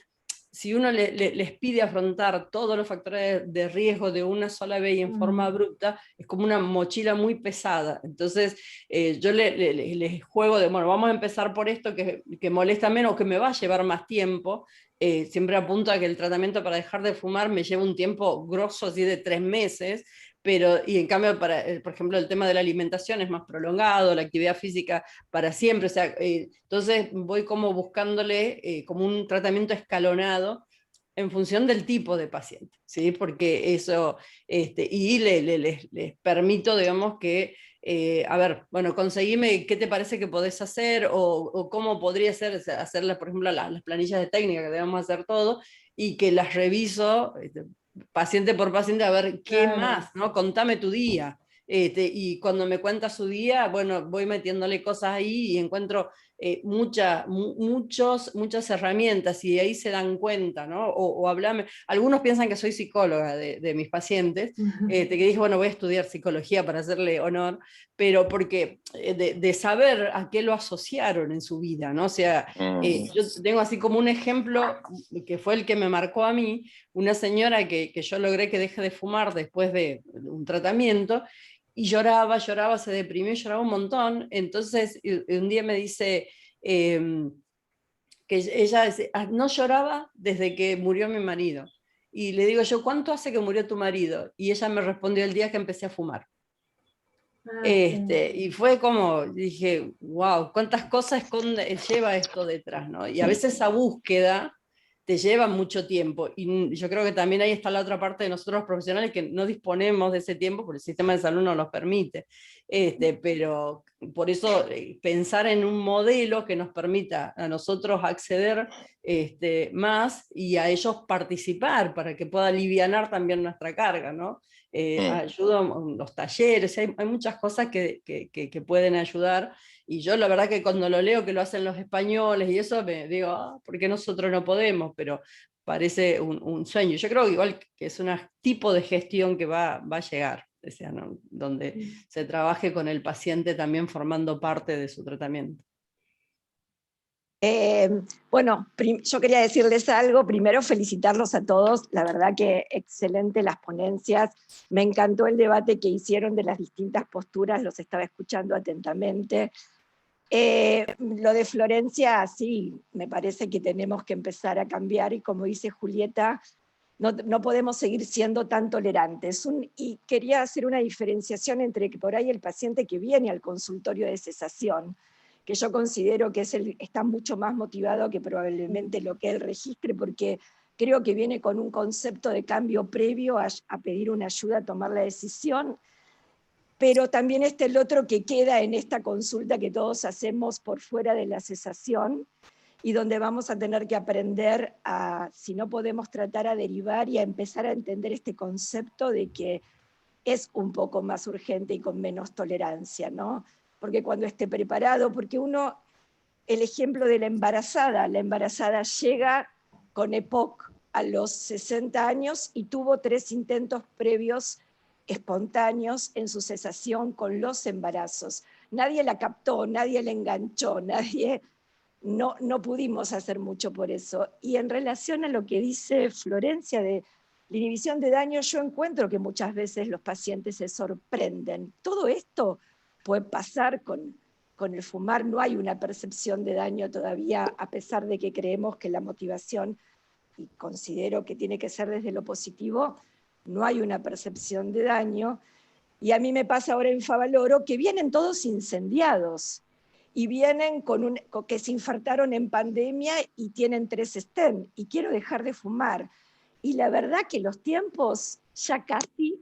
si uno les pide afrontar todos los factores de riesgo de una sola vez y en forma abrupta, es como una mochila muy pesada. Entonces, yo les juego de, bueno, vamos a empezar por esto que molesta menos, que me va a llevar más tiempo. Siempre apunto a que el tratamiento para dejar de fumar me lleva un tiempo grosso, así de 3 meses, y en cambio, por ejemplo, el tema de la alimentación es más prolongado, la actividad física para siempre, o sea, entonces voy como buscándole como un tratamiento escalonado en función del tipo de paciente, ¿sí? Porque eso, y les permito, digamos, que, a ver, bueno, conseguime qué te parece que podés hacer, o cómo podría ser, hacerlas, por ejemplo, las planillas de técnica, que debemos hacer todo, y que las reviso paciente por paciente, a ver qué más, ¿no? Contame tu día. Y cuando me cuenta su día, bueno, voy metiéndole cosas ahí y encuentro muchas herramientas, y de ahí se dan cuenta, ¿no? O hablame. Algunos piensan que soy psicóloga de mis pacientes, que dije, bueno, voy a estudiar psicología para hacerle honor, pero porque de saber a qué lo asociaron en su vida, ¿no? O sea, yo tengo así como un ejemplo que fue el que me marcó a mí, una señora que yo logré que deje de fumar después de un tratamiento, y lloraba, se deprimió, lloraba un montón. Entonces un día me dice que ella no lloraba desde que murió mi marido. Y le digo yo, ¿cuánto hace que murió tu marido? Y ella me respondió, el día que empecé a fumar. Y fue como, dije, wow, cuántas cosas lleva esto detrás, ¿no? Y a veces esa búsqueda te lleva mucho tiempo. Y yo creo que también ahí está la otra parte de nosotros los profesionales, que no disponemos de ese tiempo porque el sistema de salud no nos permite. Pero por eso pensar en un modelo que nos permita a nosotros acceder más y a ellos participar para que pueda alivianar también nuestra carga, ¿no? Ayuda los talleres, hay muchas cosas que pueden ayudar, y yo la verdad que cuando lo leo que lo hacen los españoles y eso, me digo, ¿por qué nosotros no podemos? Pero parece un sueño. Yo creo que igual que es un tipo de gestión que va a llegar, o sea, ¿no? Donde se trabaje con el paciente también formando parte de su tratamiento. Bueno, yo quería decirles algo, primero felicitarlos a todos, la verdad que excelente las ponencias, me encantó el debate que hicieron de las distintas posturas, los estaba escuchando atentamente. Lo de Florencia, sí, me parece que tenemos que empezar a cambiar, y como dice Julieta, no podemos seguir siendo tan tolerantes. Y quería hacer una diferenciación entre que por ahí el paciente que viene al consultorio de cesación, que yo considero que está mucho más motivado que probablemente lo que él registre, porque creo que viene con un concepto de cambio previo a pedir una ayuda a tomar la decisión, pero también está el otro que queda en esta consulta que todos hacemos por fuera de la cesación, y donde vamos a tener que aprender si no podemos tratar a derivar y a empezar a entender este concepto de que es un poco más urgente y con menos tolerancia, ¿no? Porque cuando esté preparado, porque el ejemplo de la embarazada llega con EPOC a los 60 años y tuvo 3 intentos previos espontáneos en su cesación con los embarazos. Nadie la captó, nadie la enganchó, no pudimos hacer mucho por eso. Y en relación a lo que dice Florencia de la inhibición de daño, yo encuentro que muchas veces los pacientes se sorprenden. Todo esto puede pasar con el fumar, no hay una percepción de daño todavía, a pesar de que creemos que la motivación, y considero que tiene que ser desde lo positivo, no hay una percepción de daño. Y a mí me pasa ahora en Favaloro que vienen todos incendiados, y vienen que se infartaron en pandemia y tienen 3 stent, y quiero dejar de fumar. Y la verdad que los tiempos ya casi,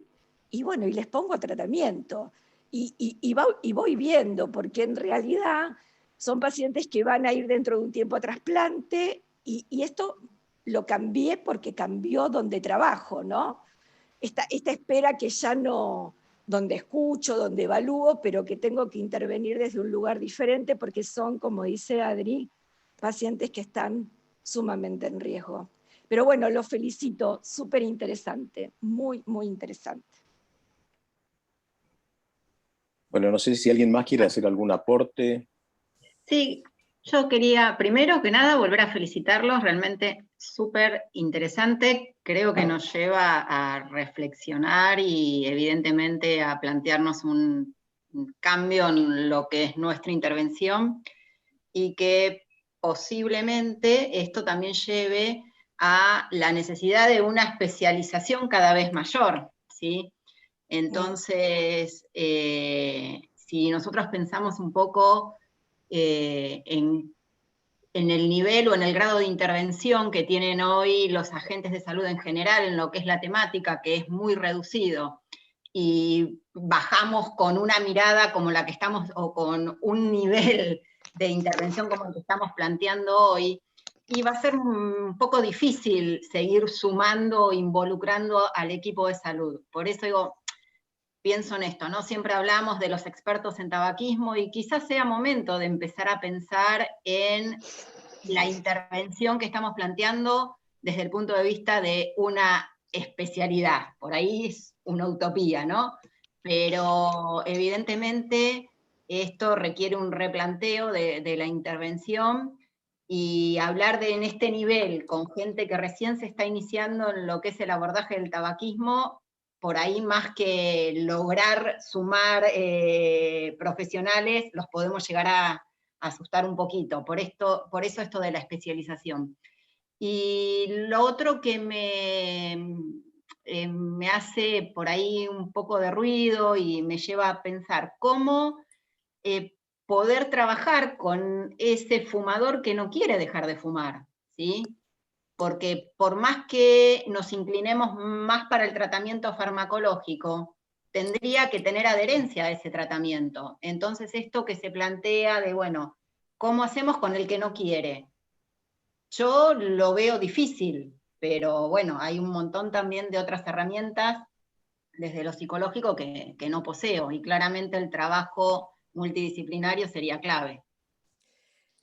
y bueno, y les pongo tratamiento. Y voy viendo, porque en realidad son pacientes que van a ir dentro de un tiempo a trasplante, y esto lo cambié porque cambió donde trabajo, ¿no? Esta espera que ya no, donde escucho, donde evalúo, pero que tengo que intervenir desde un lugar diferente, porque son, como dice Adri, pacientes que están sumamente en riesgo. Pero bueno, los felicito, súper interesante, muy, muy interesante. Bueno, no sé si alguien más quiere hacer algún aporte. Sí, yo quería, primero que nada, volver a felicitarlos, realmente súper interesante, creo que nos lleva a reflexionar y evidentemente a plantearnos un cambio en lo que es nuestra intervención, y que posiblemente esto también lleve a la necesidad de una especialización cada vez mayor, ¿sí? Entonces, si nosotros pensamos un poco en el nivel o en el grado de intervención que tienen hoy los agentes de salud en general en lo que es la temática, que es muy reducido, y bajamos con una mirada como la que estamos, o con un nivel de intervención como el que estamos planteando hoy, y va a ser un poco difícil seguir sumando, involucrando al equipo de salud. Por eso digo, pienso en esto, ¿no? Siempre hablamos de los expertos en tabaquismo, y quizás sea momento de empezar a pensar en la intervención que estamos planteando desde el punto de vista de una especialidad. Por ahí es una utopía, ¿no? Pero evidentemente esto requiere un replanteo de la intervención, y hablar en este nivel con gente que recién se está iniciando en lo que es el abordaje del tabaquismo, por ahí más que lograr sumar profesionales, los podemos llegar a asustar un poquito, por eso esto de la especialización. Y lo otro que me hace por ahí un poco de ruido y me lleva a pensar cómo poder trabajar con ese fumador que no quiere dejar de fumar, ¿sí? Porque por más que nos inclinemos más para el tratamiento farmacológico, tendría que tener adherencia a ese tratamiento. Entonces esto que se plantea de, bueno, ¿cómo hacemos con el que no quiere? Yo lo veo difícil, pero bueno, hay un montón también de otras herramientas desde lo psicológico que no poseo, y claramente el trabajo multidisciplinario sería clave.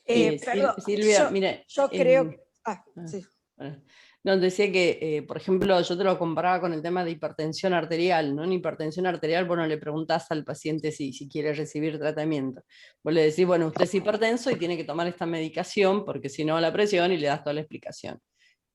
Perdón, Silvia, mira, yo creo que... sí. Bueno, no, decía que, por ejemplo, yo te lo comparaba con el tema de hipertensión arterial, ¿no? En hipertensión arterial, bueno, le preguntás al paciente si quiere recibir tratamiento. Vos le decís, bueno, usted es hipertenso y tiene que tomar esta medicación porque si no la presión, y le das toda la explicación.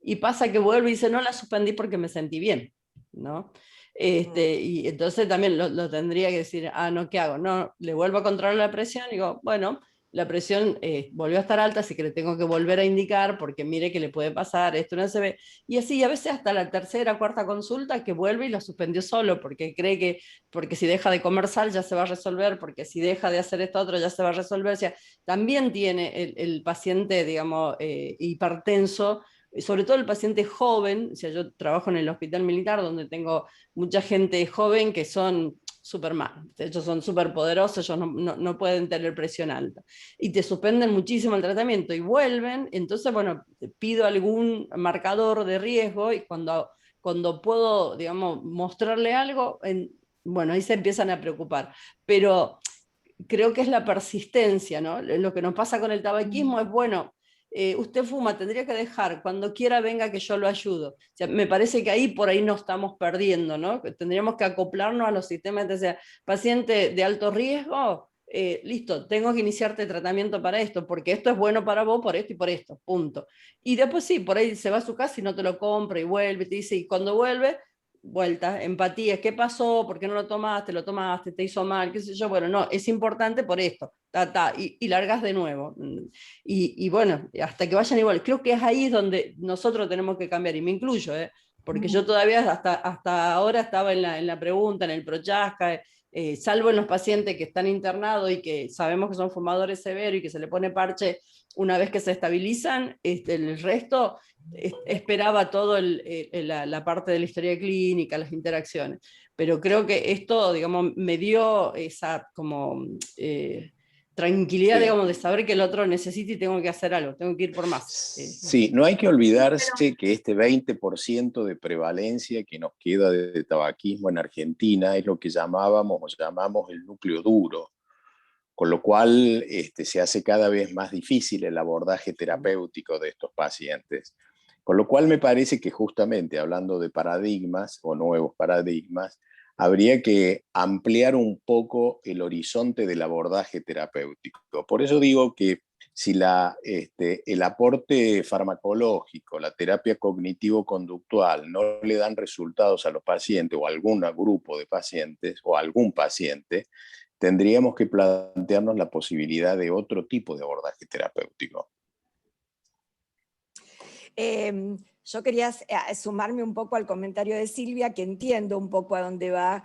Y pasa que vuelve y dice, no la suspendí porque me sentí bien, ¿no? Y entonces también lo tendría que decir, no, ¿qué hago? No, le vuelvo a controlar la presión y digo, bueno, la presión volvió a estar alta, así que le tengo que volver a indicar porque mire que le puede pasar esto, no se ve. Y así, a veces hasta la tercera, cuarta consulta que vuelve y lo suspendió solo porque cree que porque si deja de comer sal ya se va a resolver, porque si deja de hacer esto otro ya se va a resolver. O sea, también tiene el paciente, digamos, hipertenso, sobre todo el paciente joven. O sea, yo trabajo en el hospital militar donde tengo mucha gente joven que son Superman, de hecho son súper poderosos, ellos no pueden tener presión alta, y te suspenden muchísimo el tratamiento y vuelven. Entonces, bueno, pido algún marcador de riesgo y cuando puedo, digamos, mostrarle algo, bueno, ahí se empiezan a preocupar, pero creo que es la persistencia, ¿no? Lo que nos pasa con el tabaquismo es, bueno, usted fuma, tendría que dejar, cuando quiera venga que yo lo ayudo. O sea, me parece que ahí por ahí nos estamos perdiendo, ¿no? Tendríamos que acoplarnos a los sistemas, o sea, paciente de alto riesgo, listo, tengo que iniciarte tratamiento para esto, porque esto es bueno para vos por esto y por esto, punto. Y después sí, por ahí se va a su casa y no te lo compra y vuelve, te dice, y cuando vuelve, vuelta, empatía, ¿qué pasó? ¿Por qué no lo tomaste, te hizo mal, qué sé yo? Bueno, no, es importante por esto, y largas de nuevo. Y bueno, hasta que vayan igual. Creo que es ahí donde nosotros tenemos que cambiar, y me incluyo, porque yo todavía hasta ahora estaba en la pregunta, en el Prochaska, salvo en los pacientes que están internados y que sabemos que son fumadores severos y que se le pone parche una vez que se estabilizan, el resto esperaba todo la parte de la historia clínica, las interacciones. Pero creo que esto, digamos, me dio esa como tranquilidad, digamos, de saber que el otro necesita y tengo que hacer algo, tengo que ir por más. Sí, no hay que olvidarse que este 20% de prevalencia que nos queda de tabaquismo en Argentina es lo que llamamos el núcleo duro, con lo cual se hace cada vez más difícil el abordaje terapéutico de estos pacientes. Con lo cual me parece que justamente hablando de paradigmas o nuevos paradigmas, habría que ampliar un poco el horizonte del abordaje terapéutico. Por eso digo que si el aporte farmacológico, la terapia cognitivo-conductual no le dan resultados a los pacientes o a algún grupo de pacientes o a algún paciente, tendríamos que plantearnos la posibilidad de otro tipo de abordaje terapéutico. Yo quería sumarme un poco al comentario de Silvia, que entiendo un poco a dónde va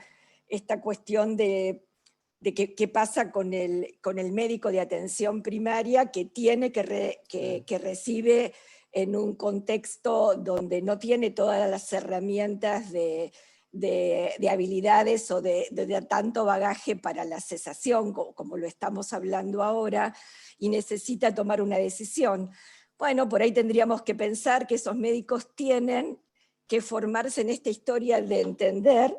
esta cuestión de qué pasa con el médico de atención primaria que recibe en un contexto donde no tiene todas las herramientas de habilidades o de tanto bagaje para la cesación, como lo estamos hablando ahora, y necesita tomar una decisión. Bueno, por ahí tendríamos que pensar que esos médicos tienen que formarse en esta historia de entender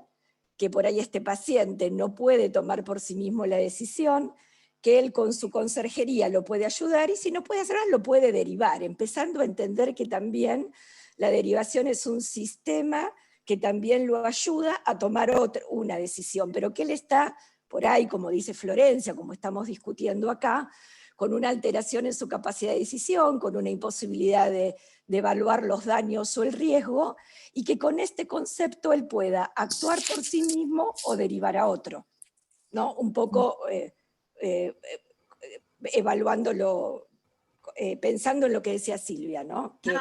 que por ahí este paciente no puede tomar por sí mismo la decisión, que él con su conserjería lo puede ayudar, y si no puede hacer nada, lo puede derivar, empezando a entender que también la derivación es un sistema que también lo ayuda a tomar una decisión, pero que él está por ahí, como dice Florencia, como estamos discutiendo acá, con una alteración en su capacidad de decisión, con una imposibilidad de evaluar los daños o el riesgo, y que con este concepto él pueda actuar por sí mismo o derivar a otro, ¿no? Un poco evaluándolo pensando en lo que decía Silvia, ¿no? Que No,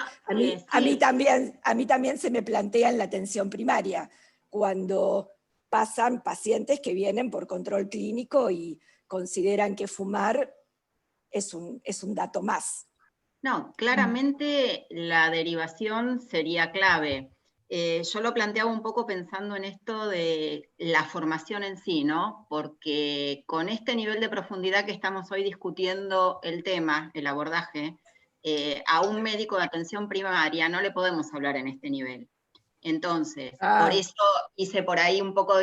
a mí también se me plantea en la atención primaria, cuando pasan pacientes que vienen por control clínico y consideran que fumar es un dato más. No, claramente la derivación sería clave. Yo lo planteaba un poco pensando en esto de la formación en sí, ¿no? Porque con este nivel de profundidad que estamos hoy discutiendo el tema, el abordaje, a un médico de atención primaria no le podemos hablar en este nivel. Entonces, por eso hice por ahí un poco,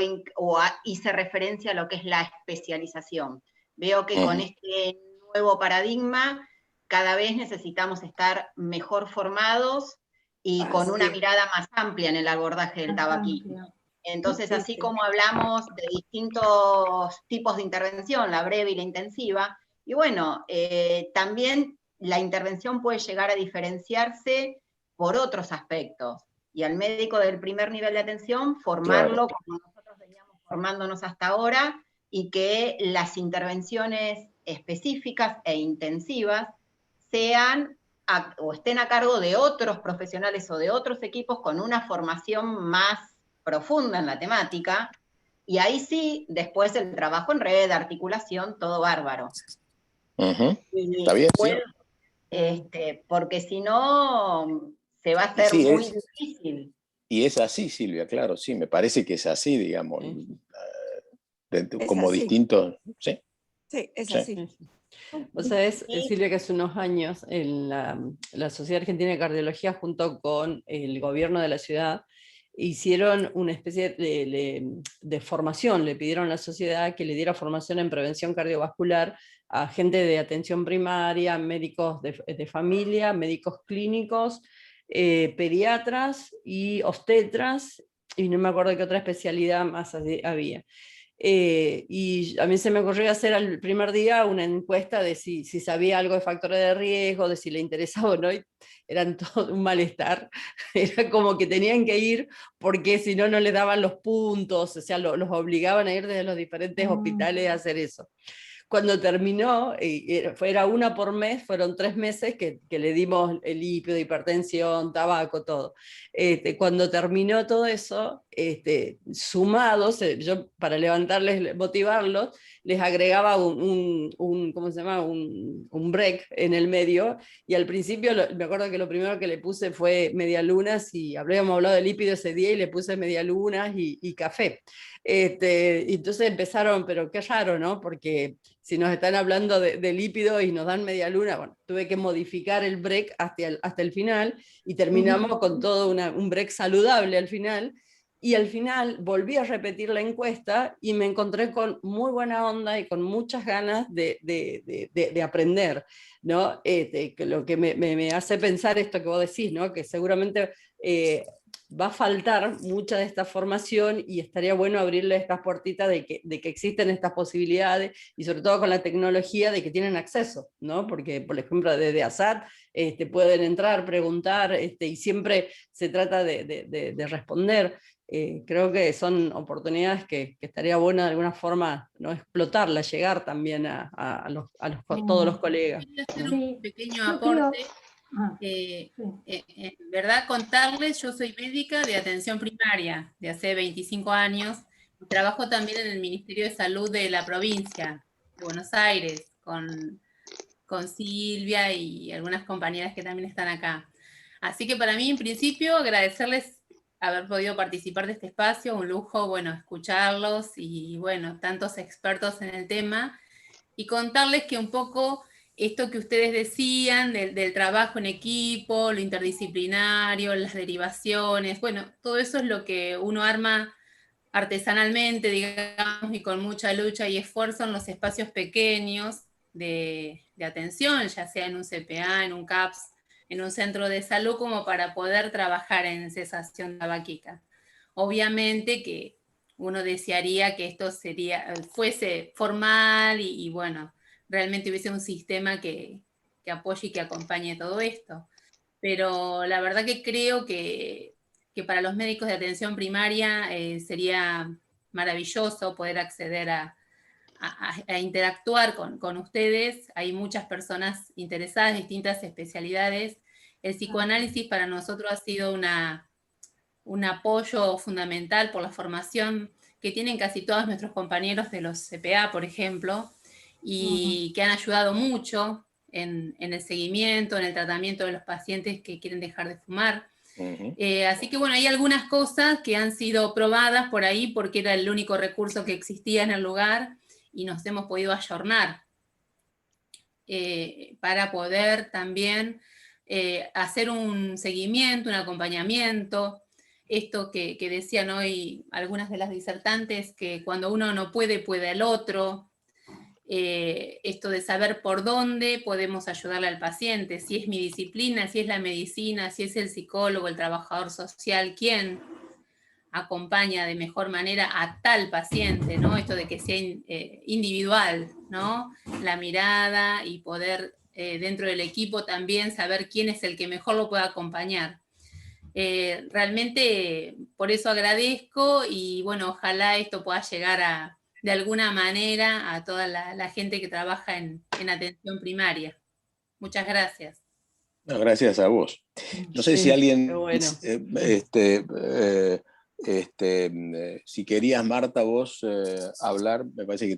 hice referencia a lo que es la especialización. Veo que con este nuevo paradigma cada vez necesitamos estar mejor formados y con una mirada más amplia en el abordaje del tabaquismo. Entonces, así como hablamos de distintos tipos de intervención, la breve y la intensiva, y bueno, también la intervención puede llegar a diferenciarse por otros aspectos. Y al médico del primer nivel de atención, formarlo como nosotros veníamos formándonos hasta ahora, y que las intervenciones específicas e intensivas sean o estén a cargo de otros profesionales o de otros equipos con una formación más profunda en la temática, y ahí sí, después el trabajo en red, articulación, todo bárbaro. Está bien, bueno, sí. Porque si no, se va a hacer muy difícil. Y es así, Silvia, claro, sí, me parece que es así, digamos, como así. distintos, ¿sí? Sí, es así. Vos sabés, Silvia, que hace unos años en la Sociedad Argentina de Cardiología, junto con el gobierno de la ciudad, hicieron una especie de formación, le pidieron a la sociedad que le diera formación en prevención cardiovascular a gente de atención primaria, médicos de familia, médicos clínicos, pediatras y obstetras, y no me acuerdo qué otra especialidad más había. Y a mí se me ocurrió hacer al primer día una encuesta de si sabía algo de factores de riesgo, de si le interesaba o no, y eran todo un malestar. Era como que tenían que ir porque si no, no les daban los puntos, o sea, los obligaban a ir desde los diferentes hospitales a hacer eso. Cuando terminó, era una por mes, fueron 3 meses que le dimos el lípido, hipertensión, tabaco, todo. Cuando terminó todo eso, sumados, yo para levantarles, motivarlos, les agregaba ¿cómo se llama? Un break en el medio, y al principio me acuerdo que lo primero que le puse fue medialunas, y habíamos hablado de lípido ese día, y le puse medialunas y café. Entonces empezaron, pero qué raro, ¿no? Porque si nos están hablando de lípidos y nos dan media luna, bueno, tuve que modificar el break hasta el final, y terminamos con todo un break saludable al final. Y al final volví a repetir la encuesta y me encontré con muy buena onda y con muchas ganas de aprender, ¿no? Lo que me hace pensar esto que vos decís, ¿no? Que seguramente va a faltar mucha de esta formación, y estaría bueno abrirle estas puertitas de que existen estas posibilidades, y sobre todo con la tecnología de que tienen acceso, ¿no? Porque, por ejemplo, desde ASAT pueden entrar, preguntar, y siempre se trata de responder. Creo que son oportunidades que estaría bueno de alguna forma, ¿no?, explotarlas, llegar también a todos los colegas. Quiero hacer un pequeño aporte. En verdad, contarles, yo soy médica de atención primaria de hace 25 años, y trabajo también en el Ministerio de Salud de la provincia de Buenos Aires, con Silvia y algunas compañeras que también están acá. Así que para mí, en principio, agradecerles haber podido participar de este espacio, un lujo, bueno, escucharlos, y bueno, tantos expertos en el tema, y contarles que un poco esto que ustedes decían del trabajo en equipo, lo interdisciplinario, las derivaciones, bueno, todo eso es lo que uno arma artesanalmente, digamos, y con mucha lucha y esfuerzo en los espacios pequeños de atención, ya sea en un CPA, en un CAPS, en un centro de salud, como para poder trabajar en cesación tabáquica. Obviamente que uno desearía que esto fuese formal y bueno, realmente hubiese un sistema que apoye y que acompañe todo esto. Pero la verdad que creo que para los médicos de atención primaria sería maravilloso poder acceder a a interactuar con ustedes. Hay muchas personas interesadas, distintas especialidades. El psicoanálisis para nosotros ha sido un apoyo fundamental por la formación que tienen casi todos nuestros compañeros de los CPA, por ejemplo, y que han ayudado mucho en el seguimiento, en el tratamiento de los pacientes que quieren dejar de fumar. Así que bueno, hay algunas cosas que han sido probadas por ahí porque era el único recurso que existía en el lugar y nos hemos podido ayornar para poder también hacer un seguimiento, un acompañamiento. Esto que decían hoy algunas de las disertantes, que cuando uno no puede, puede al otro. Esto de saber por dónde podemos ayudarle al paciente, si es mi disciplina, si es la medicina, si es el psicólogo, el trabajador social, quién acompaña de mejor manera a tal paciente, ¿no? Esto de que sea individual, ¿no? La mirada y poder dentro del equipo también saber quién es el que mejor lo puede acompañar. Realmente por eso agradezco y bueno, ojalá esto pueda llegar de alguna manera a toda la gente que trabaja en atención primaria. Muchas gracias. No, gracias a vos. No sé si alguien, bueno. si querías, Marta, vos hablar, me parece que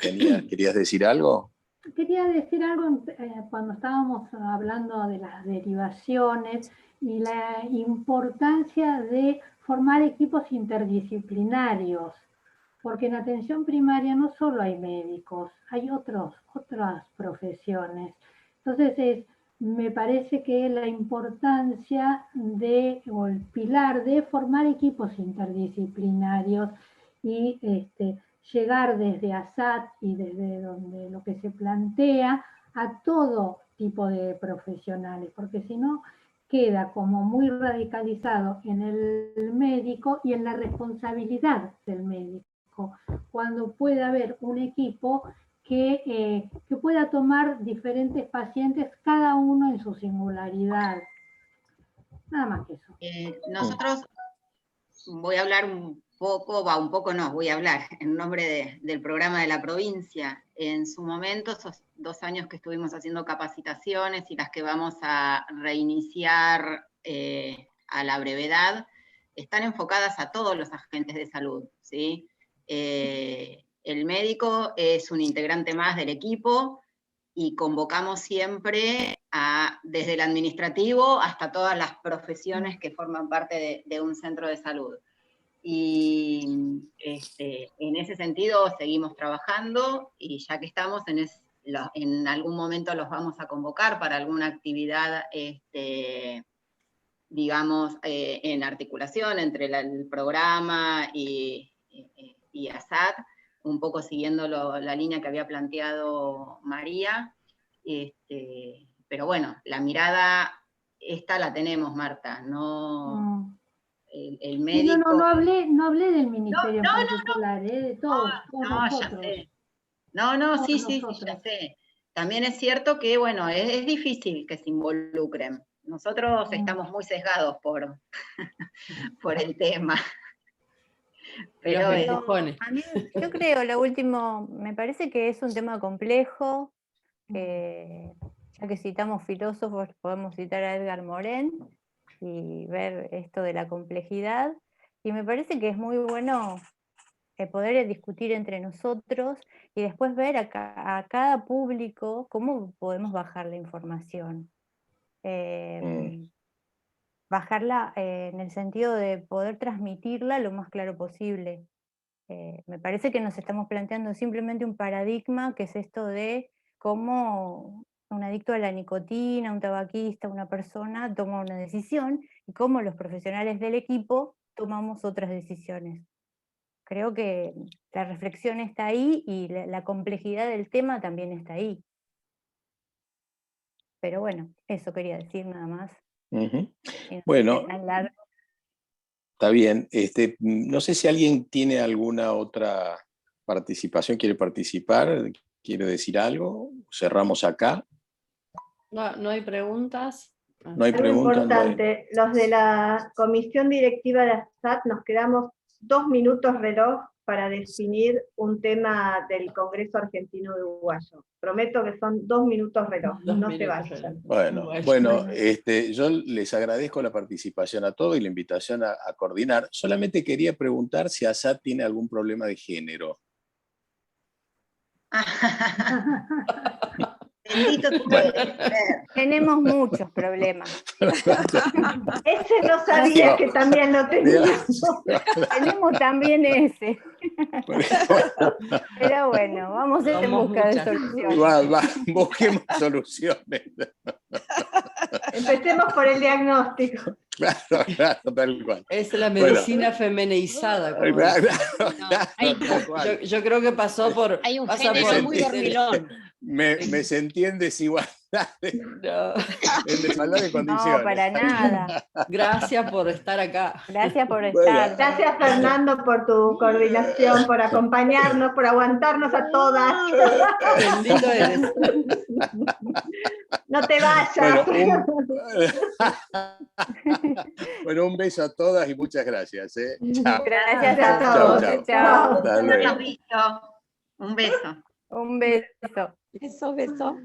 querías decir algo. Quería decir algo cuando estábamos hablando de las derivaciones y la importancia de formar equipos interdisciplinarios, porque en atención primaria no solo hay médicos, hay otras profesiones. Entonces me parece que la importancia o el pilar de formar equipos interdisciplinarios y llegar desde ASAT y desde donde lo que se plantea a todo tipo de profesionales, porque si no queda como muy radicalizado en el médico y en la responsabilidad del médico, cuando puede haber un equipo que pueda tomar diferentes pacientes, cada uno en su singularidad. Nada más que eso. Nosotros, voy a hablar voy a hablar en nombre del programa de la provincia. En su momento, esos 2 años que estuvimos haciendo capacitaciones y las que vamos a reiniciar a la brevedad, están enfocadas a todos los agentes de salud, ¿sí? El médico es un integrante más del equipo y convocamos siempre desde el administrativo hasta todas las profesiones que forman parte de un centro de salud. Y en ese sentido seguimos trabajando y ya que estamos en algún momento los vamos a convocar para alguna actividad, digamos, en articulación entre el programa y ASAT, un poco siguiendo la línea que había planteado María, pero bueno, la mirada esta la tenemos, Marta, no... El médico... No hablé del ministerio en particular, de todos nosotros. Ya sé. No, sí, ya sé. También es cierto que, bueno, es difícil que se involucren. Nosotros estamos muy sesgados por el tema. Pero a mí, yo creo, lo último, me parece que es un tema complejo. Ya que citamos filósofos, podemos citar a Edgar Morin y ver esto de la complejidad, y me parece que es muy bueno poder discutir entre nosotros y después ver a cada público cómo podemos bajar la información. Bajarla en el sentido de poder transmitirla lo más claro posible. Me parece que nos estamos planteando simplemente un paradigma, que es esto de cómo un adicto a la nicotina, un tabaquista, una persona toma una decisión y cómo los profesionales del equipo tomamos otras decisiones. Creo que la reflexión está ahí y la complejidad del tema también está ahí. Pero bueno, eso quería decir nada más. Bueno, está bien. No sé si alguien tiene alguna otra participación, quiere participar, quiere decir algo. Cerramos acá. No hay preguntas. No hay preguntas. Importante, los de la comisión directiva de ASAT nos quedamos 2 minutos reloj para definir un tema del Congreso Argentino de Uruguayo. Prometo que son 2 minutos reloj, no se vayan. Bueno, yo les agradezco la participación a todos y la invitación a coordinar. Solamente quería preguntar si Asad tiene algún problema de género. Bendito tú Bueno. Tenemos muchos problemas. Ese no sabía que también lo teníamos. Tenemos también ese. Pero bueno, vamos en busca de soluciones. Busquemos soluciones. Empecemos por el diagnóstico. Claro, tal cual. Es la medicina femenizada. Yo creo que pasó por... Hay un género muy dormilón. Me sentí en desigualdad. En desigualdad de condiciones. No, para nada. Gracias por estar acá. Gracias por estar. Gracias, Fernando, por tu coordinación, por acompañarnos, por aguantarnos a todas. Bendito eres. No te vayas. Bueno, un beso a todas y muchas gracias. Chao. Gracias a todos. Chao. Habernos visto. Un beso. Un beso. Beso, beso.